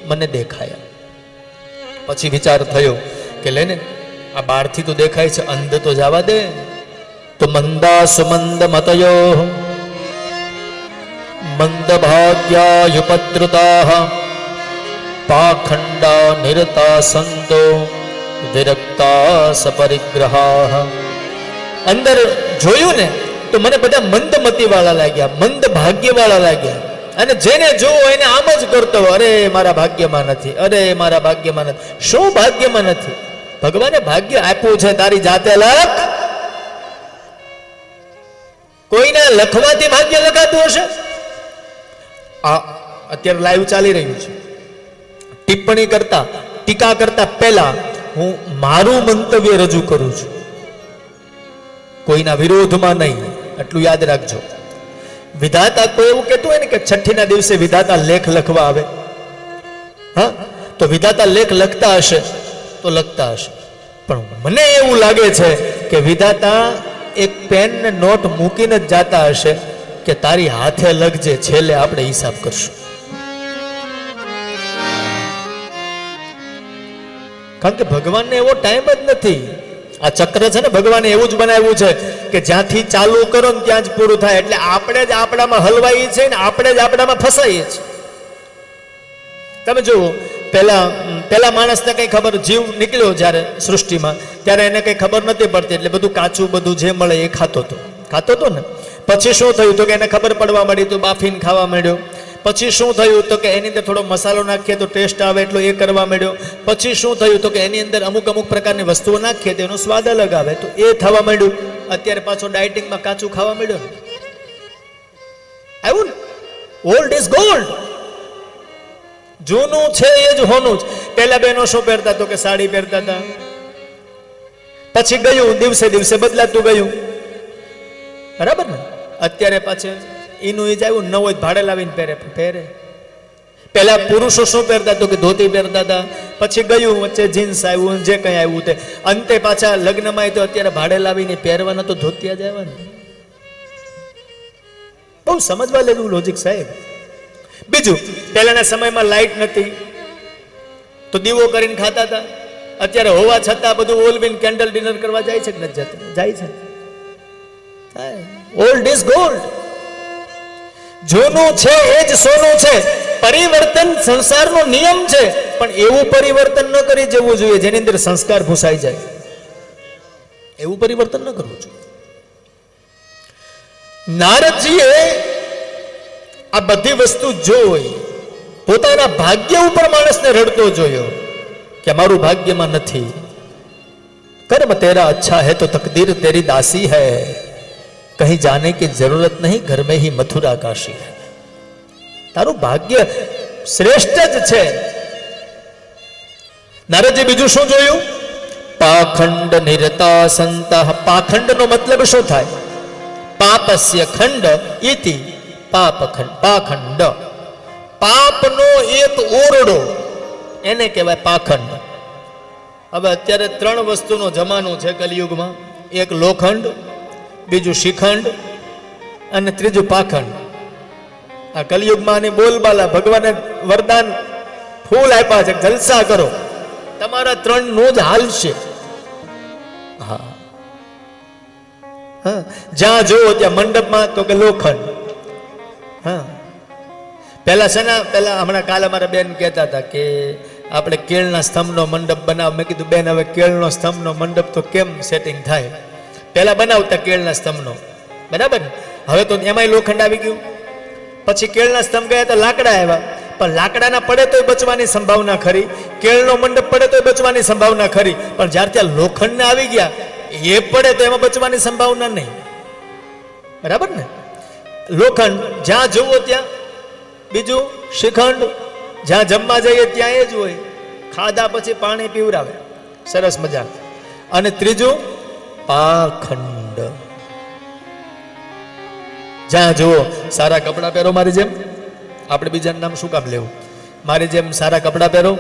Speaker 3: મને દેખાયા. પછી વિચાર થયો કે લેને આ બહારથી તો દેખાય છે, અંદર તો જવા દે.
Speaker 4: તો મંદાસુ મંદમતયો મંદભાગ્યાયુપદ્રુતાઃ પાખંડા નિરતા સંતો વિરક્તા સપરિગ્રહાઃ. અંદર જોયું ને તો મને બધા મંદમતી વાળા લાગ્યા, મંદ ભાગ્ય વાળા લાગ્યા. અને જેને જોવો એને આમ જ કરતો, અરે મારા ભાગ્યમાં નથી, અરે મારા ભાગ્યમાં નથી. શું ભાગ્યમાં નથી? ભગવાને ભાગ્ય આપ્યું છે, તારી જાતે લખ. કોઈના લખવાથી ભાગ્ય લખાતું હશે? આ અત્યારે લાઈવ ચાલી રહ્યું છે. ટિપ્પણી કરતા, ટીકા કરતા પહેલા હું મારું મંતવ્ય રજૂ કરું છું, કોઈના વિરોધમાં નહીં. એટલું યાદ રાખજો. વિધાતા કોઈ એવું કહેતું હોય ને કે છઠ્ઠીના દિવસે વિધાતા લેખ લખવા આવે, હા, તો વિધાતા લેખ લખતા હશે તો લખતા હશે, પણ મને એવું લાગે છે કે વિધાતા એક પેન ને નોટ મૂકીને જ જાતા હશે કે તારી હાથે લખજે, છેલ્લે આપણે હિસાબ કરશું. કારણ કે ભગવાનને એવો ટાઈમ જ નથી. આ ચક્ર છે ને, ભગવાને એવું જ બનાવ્યું છે કે જ્યાંથી ચાલુ કરો ને ત્યાં જ પૂરું થાય. એટલે આપણે જ આપણામાં હલવાઈએ છીએ ને આપણે જ આપણામાં ફસાઈએ છીએ. તમે જુઓ, પેલા માણસને કઈ ખબર, જીવ નીકળ્યો જ્યારે સૃષ્ટિમાં ત્યારે એને કઈ ખબર નથી પડતી, એટલે બધું કાચું બધું જે મળે એ ખાતો હતો ને. પછી શું થયું તો કે એને ખબર પડવા માંડી તો બાફીને ખાવા માંડ્યો. પછી શું થયું તો કે એની અંદર થોડો મસાલો નાખીએ તો ટેસ્ટ આવે એટલો એ કરવા માંડ્યો. પછી શું થયું તો કે એની અંદર અમુક પ્રકારની વસ્તુઓ નાખીએ તો એનો સ્વાદ અલગ આવે તો એ થવા માંડ્યું. અત્યારે પાછો ડાયટિંગમાં કાચું ખાવા માંડ્યો ને. આવ્યું ને, ઓલ્ડ ઇઝ ગોલ્ડ. જૂનું છે એ જ હોનું જ. પહેલા બહેનો શું પહેરતા તો કે સાડી પહેરતા હતા, પછી ગયું દિવસે દિવસે બદલાતું ગયું, બરાબર ને. અત્યારે પાછળ એનું એ જ આવ્યું, નવો જ ભાડે લાવીને પહેરે. પહેલા પુરુષો શું પહેરતા તો કે ધોતી પહેરતા હતા, પછી ગયું વચ્ચે જીન્સ આવ્યું, જે કંઈ આવ્યું તે. અંતે પાછા લગ્નમાં તો અત્યારે ભાડે લાવીને પહેરવાના તો ધોતિયા જ આવ્યા ને. બહુ સમજવા લેવું લોજિક સાહેબ. બીજું, પહેલાના સમયમાં લાઈટ નથી તો દીવો કરીને ખાતા હતા. અત્યારે હોવા છતાં બધું ઓલવીન કેન્ડલ ડિનર કરવા જાય છે કે નથી જતા? જાય છે. Old is gold. જૂનું છે એ જ સોનું છે. પરિવર્તન સંસારનો નિયમ છે, પણ એવું પરિવર્તન ન કરી જવું જોઈએ જેની અંદર સંસ્કાર ભૂસાઈ જાય. એવું પરિવર્તન ન કરવું જોઈએ. નારદજીએ આ બધી વસ્તુ જોઈ, પોતાના ભાગ્ય ઉપર માણસને રડતો જોયો કે મારું ભાગ્યમાં નથી. કર્મ તેરા અચ્છા હૈ તો તકદીર તેરી દાસી હૈ, કहीं जाने की जरूरत नहीं, घर में ही मथुरा काशी है. તારું ભાગ્ય શ્રેષ્ઠ જ છે. નારદજી બીજું શું જોયું? પાખંડ નિરતા સંત. પાખંડ નો મતલબ શું થાય? પાપસ્ય ખંડ ઇતિ પાખંડ. પાપનો એક ઓરડો એને કહેવાય પાખંડ. હવે અત્યારે 3 વસ્તુનો જમાનો છે કલિયુગમાં. એક લોખંડ, બીજું શિખંડ અને ત્રીજું પાખંડ. આ કલિયુગમાં આની બોલબાલા ભગવાને વરદાન ફૂલ આપ્યા છે, જલસા કરો, તમારા 3 નું જ હાલશે. હા, જ્યાં જોવો ત્યાં મંડપમાં તો કે લોખંડ. હા, પહેલા છે ને, પહેલા હમણાં કાલે મારા બેન કહેતા હતા કે આપણે કેળના સ્તંભનો મંડપ બનાવ. મેં કીધું બેન, હવે કેળનો સ્તંભનો મંડપ તો કેમ સેટિંગ થાય? પહેલા બનાવતા કેળના સ્તંભનો, બરાબર ને. હવે તો એમાંય લોખંડ આવી ગયું. પછી કેળના સ્તંભ ગયા તો લાકડા આવ્યા, પણ લાકડાના પડે તોય બચવાની સંભાવના ખરી, કેળનો મંડપ પડે તોય બચવાની સંભાવના ખરી. પણ જ્યારે ત્યાં લોખંડને આવી ગયા, એ પડે તો એમાં બચવાની સંભાવના નહીં, બરાબર ને. લોખંડ જ્યાં જુઓ ત્યાં. બીજું શિખંડ, જ્યાં જમવા જઈએ ત્યાં એ જ હોય, ખાધા પછી પાણી પીવરાવે, સરસ મજા. અને ત્રીજું પાખંડ. જ્યાં જુઓ સારા કપડાં પહેરો, મારી જેમ. આપણે બીજાનું નામ શું કામ લેવું? મારી જેમ સારા કપડાં પહેરો,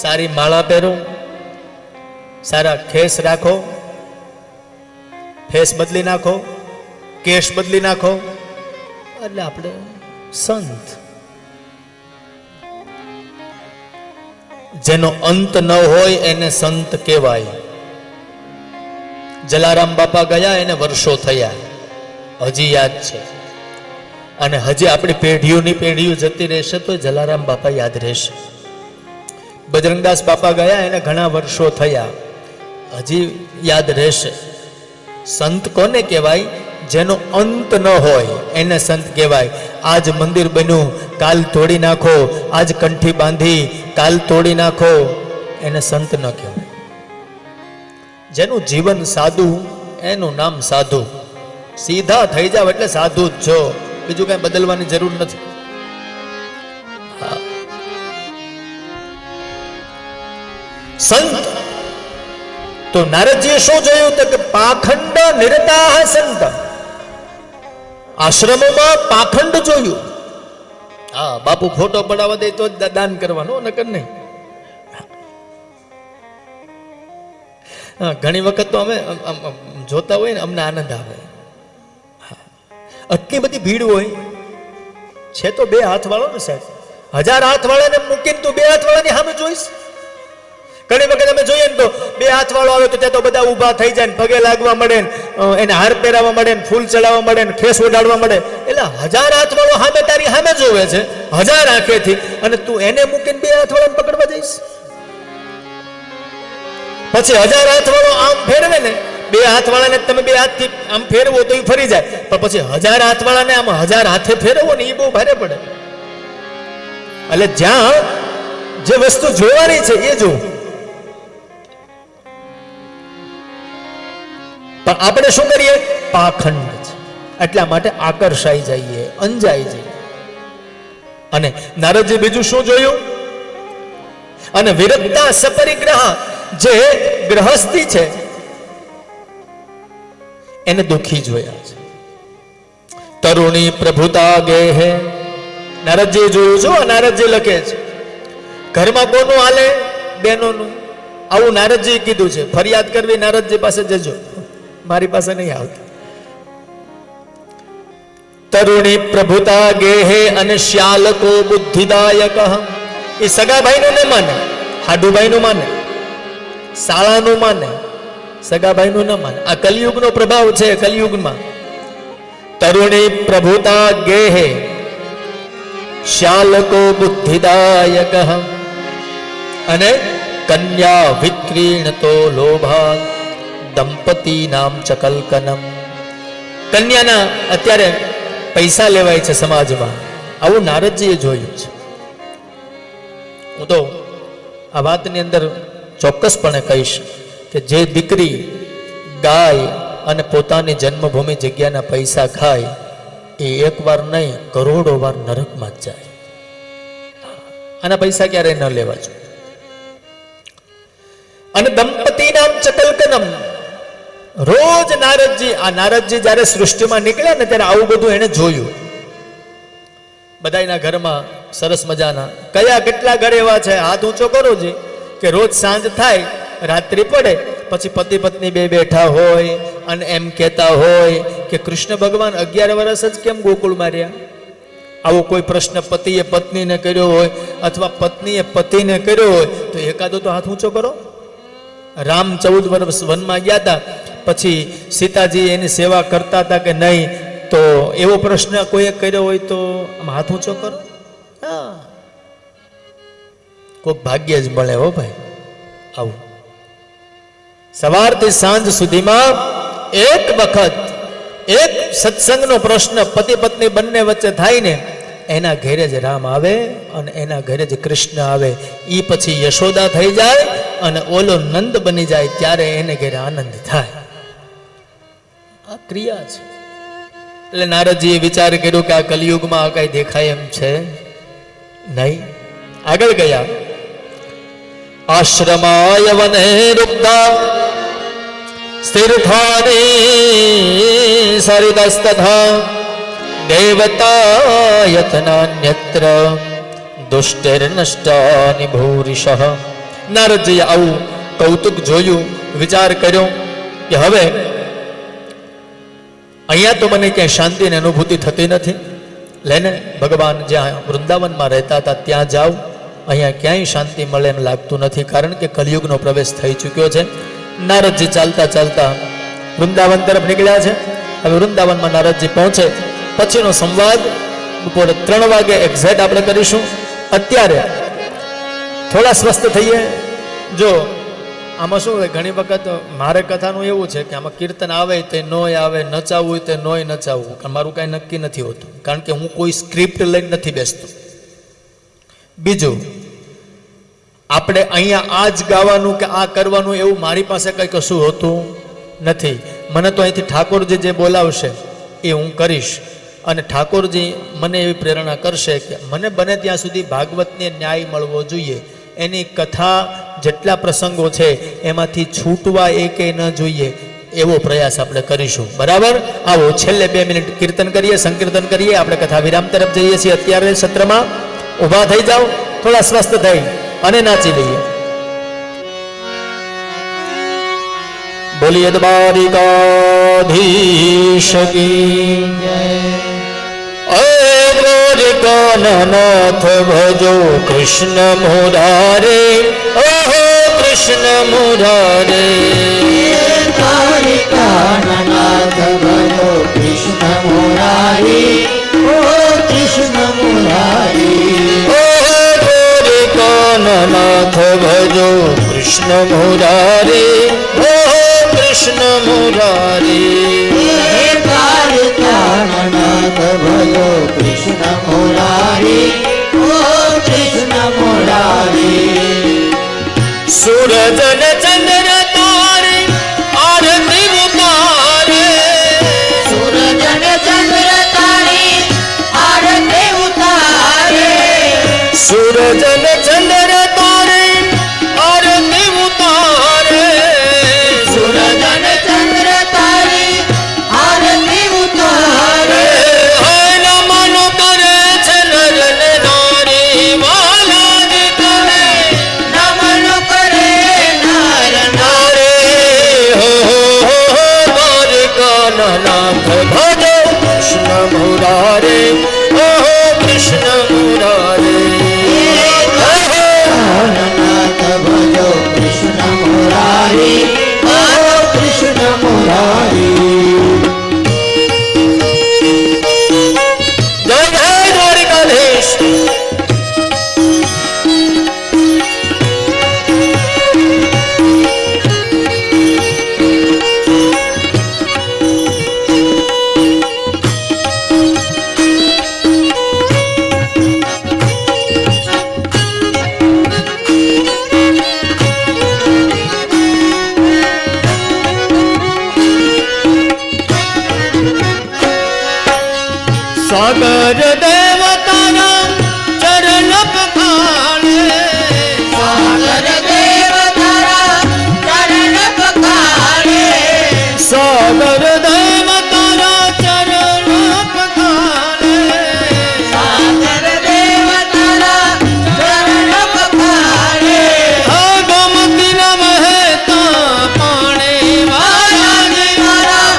Speaker 4: સારી માળા પહેરો, સારા ખેસ રાખો, ફેસ બદલી નાખો, કેશ બદલી નાખો, એટલે આપણે સંત. જેનો અંત ન હોય એને સંત કહેવાય. જલારામ બાપા ગયા એને વર્ષો થયા, હજી યાદ છે. અને હજી આપણી પેઢીઓની પેઢીઓ જતી રહેશે તો જલારામ બાપા યાદ રહેશે. બજરંગદાસ બાપા ગયા એને ઘણા વર્ષો થયા, હજી યાદ રહેશે. સંત કોને કહેવાય? જેનો અંત ન હોય એને સંત કહેવાય. આજ મંદિર બન્યું, કાલ તોડી નાખો, આજ કંઠી બાંધી, કાલ તોડી નાખો, એને સંત ન કહેવાય. જેનું જીવન સાદું એનું નામ સાધુ. સીધા થઈ જાવ એટલે સાધુ જ છો, બીજું કઈ બદલવાની જરૂર નથી. સંત તો નારદજીએ શું જોયું તો કે પાખંડ નિરતાહ સંત, આશ્રમોમાં પાખંડ જોયું. હા, બાપુ ફોટો પડાવવા દે તો જ દાન કરવાનું, નકર નહીં. ઘણી વખત તો અમે જોતા હોય ને અમને આનંદ આવે. આટલી બધી ભીડ હોય છે તો બે હાથ વાળો ને સાહેબ, 1000 હાથ વાળાને મૂકીને તું બે હાથ વાળાની સામે જોઈશ. ઘણી વખત અમે જોઈએ ને તો બે હાથ વાળો આવે તો ત્યાં તો બધા ઊભા થઈ જાય ને પગે લાગવા મળે ને એને હાર પહેરાવવા મળે ને ફૂલ ચડાવવા મળે ને ખેસ ઓડાડવા મળે. એટલે 1000 હાથ વાળો સામે તારી સામે જોવે છે 1000 આંખેથી, અને તું એને મૂકીને બે હાથ વાળાને પકડવા જઈશ. પછી 1000 હાથ વાળો આમ ફેરવે ને, બે હાથ વાળાને તમે બે હાથથી આમ ફેરવો તો એ ફરી જાય, પણ પછી 1000 હાથ વાળાને આમ 1000 હાથે ફેરવો ને એ બહુ ભારે પડે. એટલે જ્યાં જે વસ્તુ જોવાની છે એ જો. પણ આપણે શું કરીએ? પાખંડ છે, એટલા માટે આકર્ષાઈ જઈએ, અંજાઈ જઈએ. અને નારદજી બીજું શું જોયું? અને વિરક્તા સપરિગ્રહ, જે ગ્રહસ્થી છે એને દુખી જોયા છે. તરુણી પ્રભુતા ગેહે, નારદજી જોયું છો. નારદજી લખે છે ઘરમાં કોનું હાલે? બહેનોનું. આવું નારદજી કીધું છે. ફરિયાદ કરવી નારદજી પાસે જજો, મારી પાસે નહીં આવતી. તરુણી પ્રભુતા ગેહે અને શ્યાલકો બુદ્ધિદાયક, એ સગાભાઈનું ન માને, હાડુભાઈનું માને, શાળાનું માને, સગાભાઈનું ન માને. આ કલિયુગનો પ્રભાવ છે. કલિયુગમાં તરુણી પ્રભુતા ગેહે શ્યાલકો બુદ્ધિદાયક અને કન્યા વિક્રીણતો લોભા દંપતી નામ ચકલકનમ. કન્યાના અત્યારે પૈસા લેવાય છે સમાજમાં, આવું નારદજીએ જોયું છે. હું તો આ વાતની અંદર ચોક્કસપણે કહીશ કે જે દીકરી ગાય અને પોતાની જન્મભૂમિ જગ્યાના પૈસા ખાય એ એકવાર નહીં કરોડો વાર નરકમાં જ જાય. આના પૈસા ક્યારેય ન લેવા જોઈએ. અને દંપતી નામ ચકલકનમ, રોજ નારદજી જ્યારે સૃષ્ટિમાં નીકળ્યા ને ત્યારે આવું બધું એને જોયું. બધાના ઘરમાં સરસ મજાના કેટલા ઘર એવા છે, હાથ ઊંચો કરો જી, કે રોજ સાંજ થાય, રાત્રિ પડે, પછી પતિ પત્ની બે બેઠા હોય અને એમ કહેતા હોય કે કૃષ્ણ ભગવાન 11 વર્ષ જ કેમ ગોકુળમાં રહ્યા? આવો કોઈ પ્રશ્ન પતિએ પત્નીને કર્યો હોય અથવા પત્નીએ પતિને કર્યો હોય તો એકાદો તો હાથ ઊંચો કરો. રામ 14 વર્ષ વનમાં ગયા હતા, પછી સીતાજી એની સેવા કરતા હતા કે નહીં, તો એવો પ્રશ્ન કોઈએ કર્યો હોય તો આમ હાથ ઊંચો કરો. હા, કોઈક ભાગ્ય જ મળે હો ભાઈ આવું. સવારથી સાંજ સુધીમાં એક વખત એક સત્સંગનો પ્રશ્ન પતિ પત્ની બંને વચ્ચે થાય ને, એના ઘરે જ રામ આવે અને એના ઘરે જ કૃષ્ણ આવે. એ પછી યશોદા થઈ જાય અને ઓલો નંદ બની જાય, ત્યારે એને ઘરે આનંદ થાય. આ ક્રિયા છે. એટલે નારદજીએ વિચાર કર્યો કે આ કલિયુગમાં આ કઈ દેખાય એમ છે નહીં. આગળ ગયા. આશ્રમાય વને રૂપા સ્થિરથાની સરિદસ્તથા દેવતાયતનાન્યત્ર દુષ્ટિર્નષ્ટાનિ ભૂરિશઃ. નારદજીએ આવું કૌતુક જોયું, વિચાર કર્યો કે હવે અહીંયા તો મને ક્યાંય શાંતિની અનુભૂતિ થતી નથી. લેને ભગવાન જ્યાં વૃંદાવનમાં રહેતા હતા ત્યાં જાઉં, અહીંયા ક્યાંય શાંતિ મળે એમ લાગતું નથી, કારણ કે કલિયુગનો પ્રવેશ થઈ ચૂક્યો છે. નારદજી ચાલતા ચાલતા વૃંદાવન તરફ નીકળ્યા છે. હવે વૃંદાવનમાં નારદજી પહોંચે પછીનો સંવાદ બપોરે 3 વાગે એક્ઝેક્ટ આપણે કરીશું. અત્યારે થોડા સ્વસ્થ થઈએ. જો આમાં શું હોય, ઘણી વખત મારે કથાનું એવું છે કે આમાં કીર્તન આવે તે નોય આવે, નચાવવું હોય તે નોય નચાવવું, મારું કાંઈ નક્કી નથી હોતું, કારણ કે હું કોઈ સ્ક્રિપ્ટ લઈને નથી બેસતો. બીજું, આપણે અહીંયા આ જ ગાવાનું કે આ કરવાનું એવું મારી પાસે કંઈ કશું હોતું નથી. મને તો અહીંથી ઠાકોરજી જે બોલાવશે એ હું કરીશ, અને ઠાકોરજી મને એવી પ્રેરણા કરશે કે મને બને ત્યાં સુધી ભાગવતને ન્યાય મળવો જોઈએ. એની કથા જેટલા પ્રસંગો છે એમાંથી છૂટવા એકેય ન જોઈએ, એવો પ્રયાસ આપણે કરીશું. બરાબર? આવો છેલ્લે 2 મિનિટ કીર્તન કરીએ, સંકીર્તન કરીએ, આપણે કથા વિરામ તરફ જઈએ છીએ. અત્યારે સત્રમાં ઊભા થઈ જાઓ, થોડા સ્વસ્થ થઈ અને નાચી લઈએ. બોલીએ દ્વારિકાધીશ કી જય. કાનનાથ ભજો કૃષ્ણ મુરારે, ઓહો કૃષ્ણ મુરારે.
Speaker 1: કાનનાથ ભજો કૃષ્ણ મુરારી, ઓ કૃષ્ણ મુરારી.
Speaker 4: કાનનાથ ભજો કૃષ્ણ મુરારે, ઓહો કૃષ્ણ મુરારે.
Speaker 1: કાનનાથ ભજો કૃષ્ણ મુરારી, ઓ કૃષ્ણ મુરારી.
Speaker 4: સૂરજ ને ચંદ્ર તારે આરતી ઉતારે,
Speaker 1: સૂરજ ને ચંદ્ર તારી આરતી ઉતારે.
Speaker 4: સૂરજ ને ચંદ્ર તારે આરતી ઉતારે.
Speaker 1: સૂરજ ને ચંદ્ર તારી આરતી ઉતારે.
Speaker 4: નમન કરે છે નર ને નારી, વાલાજી કરે
Speaker 1: નમન કરે નર
Speaker 4: નારી. કાનનાથ ભજો કૃષ્ણ મુરારે, ઓહો કૃષ્ણ મુરારે.
Speaker 1: કાનનાથ ભજો કૃષ્ણ મુરારી, ઓ કૃષ્ણ મુરારી.
Speaker 4: જય જય દ્વારિકાધીશ. સાગર દેવતાના ચરણ પખાણે,
Speaker 1: સાગર દેવ તારા ચરણ પખારે.
Speaker 4: સાગર દેવતાના ચરણ પખાણે.
Speaker 1: સાગર દેવ તારા ચરણ પખારે.
Speaker 4: ગોમતીના વહેતા પાણી,
Speaker 1: બાલાજી તારા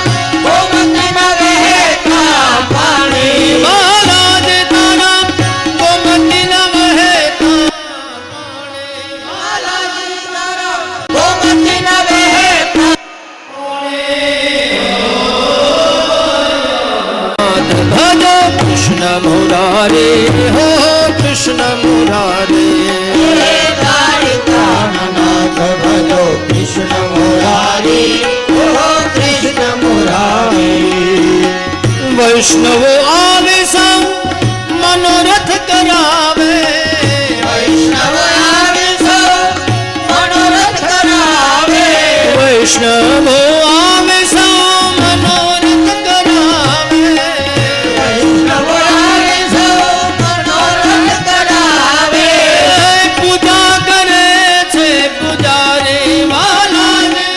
Speaker 1: ગોમતીમાં વહેતા પાણી.
Speaker 4: બાલાજી તારા ગોમતીના વહેતા
Speaker 1: બાલાજી તારા ગોમતીના વહેતા.
Speaker 4: ભજો કૃષ્ણ મુરારે, હો કૃષ્ણ મુરારે.
Speaker 1: કાનનાથ ભજો કૃષ્ણ મુરારી, ઓ કૃષ્ણ મુરારી.
Speaker 4: વૈષ્ણવો આવે સૌ મનોરથ કરાવે,
Speaker 1: વૈષ્ણવ આવે સૌ મનોરથ કરાવે.
Speaker 4: વૈષ્ણવો આવે સૌ મનોરથ કરાવે.
Speaker 1: વૈષ્ણવ આવે સૌ મનોરથ કરાવે.
Speaker 4: પૂજા કરે છે પૂજારી, વાલાજી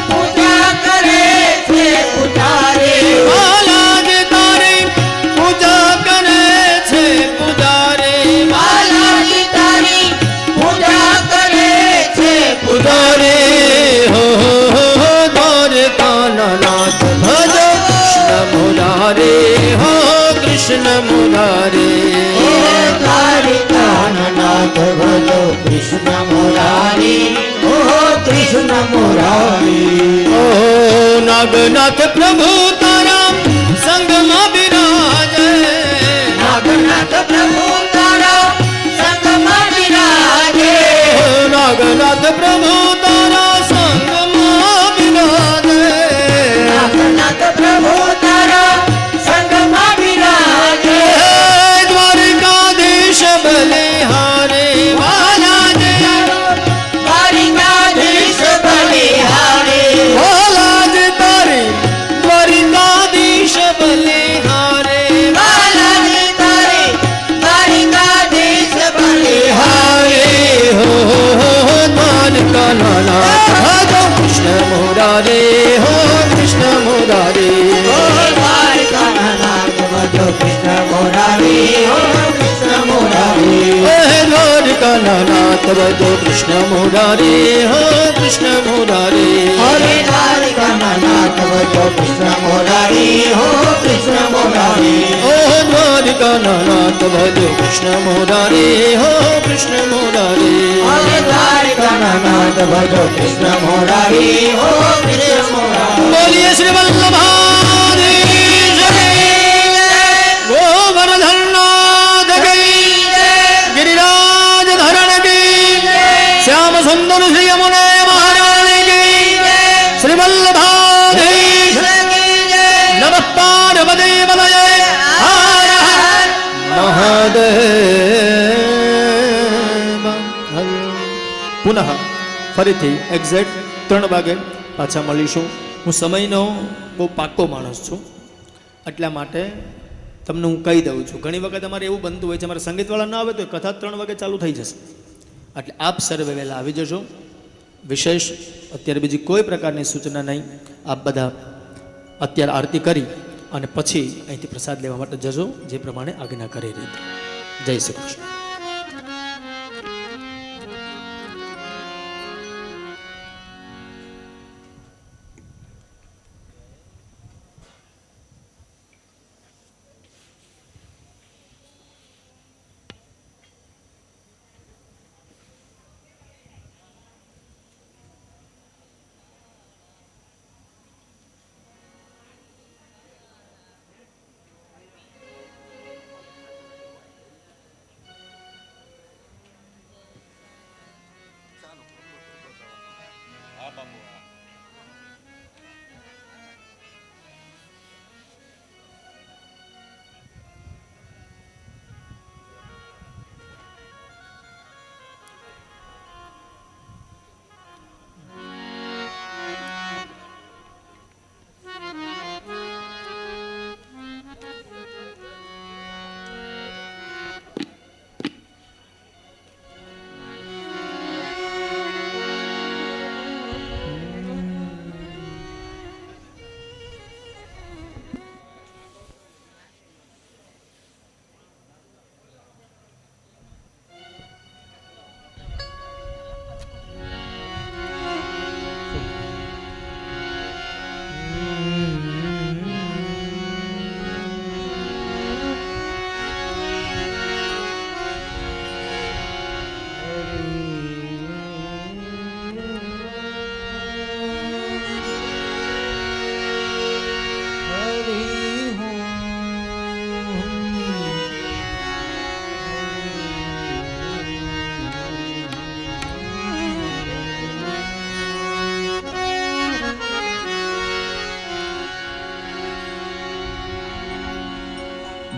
Speaker 1: પૂજા કરે છે પૂજારી.
Speaker 4: વાલાજી તારી પૂજા કરે છે પૂજારી.
Speaker 1: બાલાજી તારી પૂજા કરે છે પૂજારી.
Speaker 4: પૂજારી હો
Speaker 3: નાગનાથ પ્રભુ તારા સંગમાં બિરાજે
Speaker 2: નાગનાથ પ્રભુ તારા સંગમાં બિરાજે
Speaker 3: નાગનાથ પ્રભુ તારા સંગમાં બિરાજે
Speaker 2: નાગનાથ પ્રભુ તારા સંગમાં બિરાજે
Speaker 3: દ્વારકાધીશ બલિહારે વાલા જય
Speaker 2: દ્વારિકાધીશ બલિહારે
Speaker 3: વાલા જ તારે દ્વારકાધીશ બલિહારે
Speaker 2: બાલાજી તારે દ્વારિકાધીશ બલિહારે
Speaker 3: હો દ્વારકા નાથ ભજો કૃષ્ણ મુરારે હો કૃષ્ણ મુરારે
Speaker 2: ઓ દ્વારકાનાથ ભજો કૃષ્ણ મુરારી હો કૃષ્ણ મુરારી
Speaker 3: દ્વારકા નાથ ભજો કૃષ્ણ મુરારે હો કૃષ્ણ મુરારે
Speaker 2: હરે દ્વારકાનાથ ભજો કૃષ્ણ મુરારી હો કૃષ્ણ મુરારી
Speaker 3: ઓ દ્વારકા નાથ ભજો કૃષ્ણ મુરારે હો કૃષ્ણ મુરારે
Speaker 2: હરે દ્વારકાનાથ ભજો કૃષ્ણ મુરારી હો કૃષ્ણ મુરારી
Speaker 3: બોલીએ શ્રી વલ્લભાધીશ ગોવર્ધનનાથ કી गिरिराज धरण की श्याम सुंदर श्री यमुने महारानी की श्री वल्लभाधीश नमः पार्वती पतये हर हर મહાદેવ પુનઃ ફરીથી એક્ઝેક્ટ 3 વાગે પાછા મળીશું. હું સમયનો બહુ પાક્કો માણસ છું, એટલા માટે તમને હું કહી દઉં છું. ઘણી વખત અમારે એવું બનતું હોય છે, અમારે સંગીતવાળા ના આવે તો કથા 3 વાગે ચાલુ થઈ જશે, એટલે આપ સર્વે વહેલા આવી જશો. વિશેષ અત્યારે બીજી કોઈ પ્રકારની સૂચના નહીં. આપ બધા અત્યારે આરતી કરી અને પછી અહીંથી પ્રસાદ લેવા માટે જજો, જે પ્રમાણે આજ્ઞા કરી રીતે. જય શ્રી કૃષ્ણ.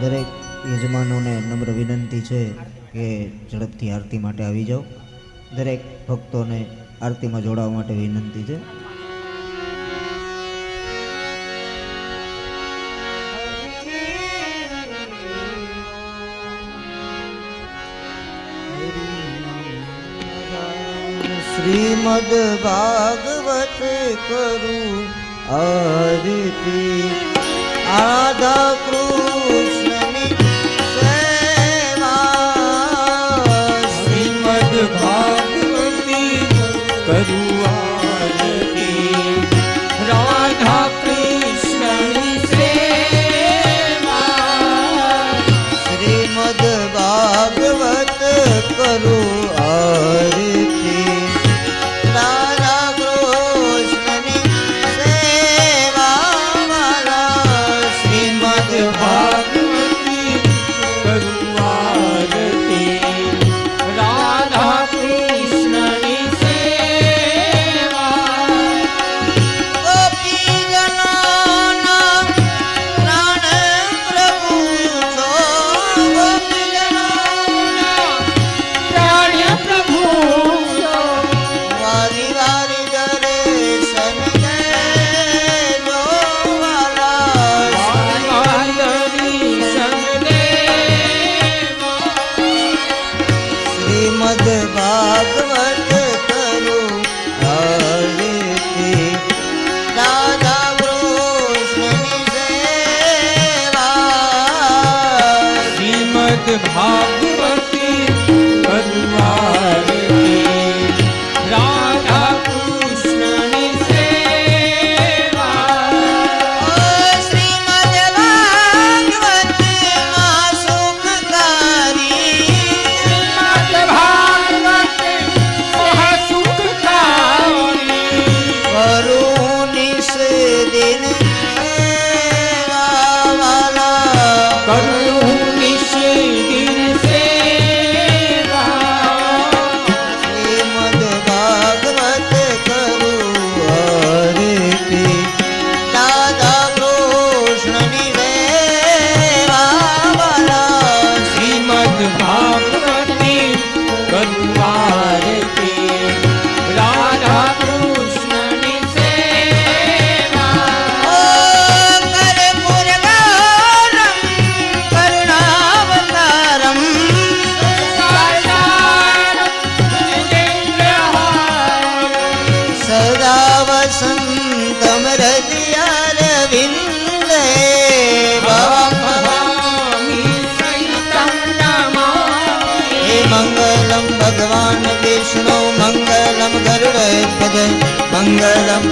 Speaker 5: દરેક યજમાનોને નમ્ર વિનંતી છે કે ઝડપથી આરતી માટે આવી જાઓ. દરેક ભક્તોને આરતીમાં જોડાવા માટે વિનંતી છે. શ્રીમદ ભાગવત કરું આરતી આધા કૃષ્ણની સેવા
Speaker 2: શ્રીમદ ભાગવતી કરું આરતી રાધા કૃષ્ણની સેવા
Speaker 5: શ્રીમદ ભાગવત કરું આરતી રાધા કૃષ્ણની સેવા
Speaker 2: ભાગવતી કરુણારતી રાધા કૃષ્ણની સેવા
Speaker 1: શ્રીમદ ભાગવત માં સુખકારી
Speaker 2: શ્રીમદ ભાગવત મહાસુખકારી
Speaker 1: કરું નિશ દિન સેવા વાલા
Speaker 2: કરું નિષેધિન સેવા
Speaker 1: શ્રીમદ ભાગવત કરું આરતી દાદા કૃષ્ણની સેવા વાલા
Speaker 2: શ્રીમદ ભાગવતી કરુણારતી રાધા કૃષ્ણની સેવા
Speaker 1: કર્પૂર ગૌરમ કરુણાવતારમ સદા વસંતમ હૃદયારવિંદે હે મંગલમ ભગવાન વિષ્ણુ મંગલમ ગરુડધ્વજ મંગલમ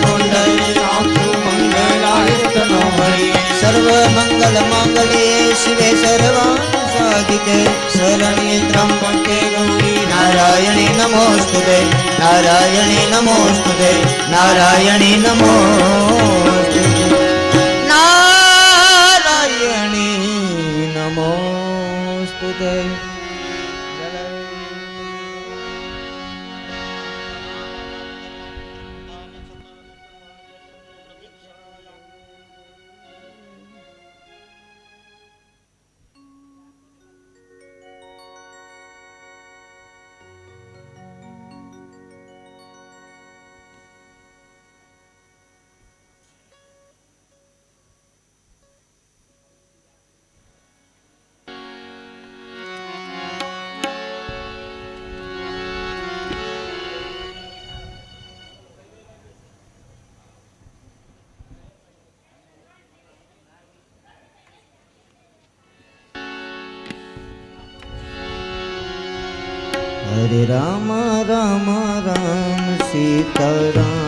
Speaker 1: સર્વ મંગલ માંગલ્યે શિવે સર્વાર્થ સાધિકે શરણ્યે ત્ર્યંબકે ગૌરી નારાયણી નમોસ્તુતે નારાયણી નમોસ્તુતે નારાયણી નમોસ્તુતે નારાયણી નમોસ્તુતે હરે રામ રામ રામ સીતારામ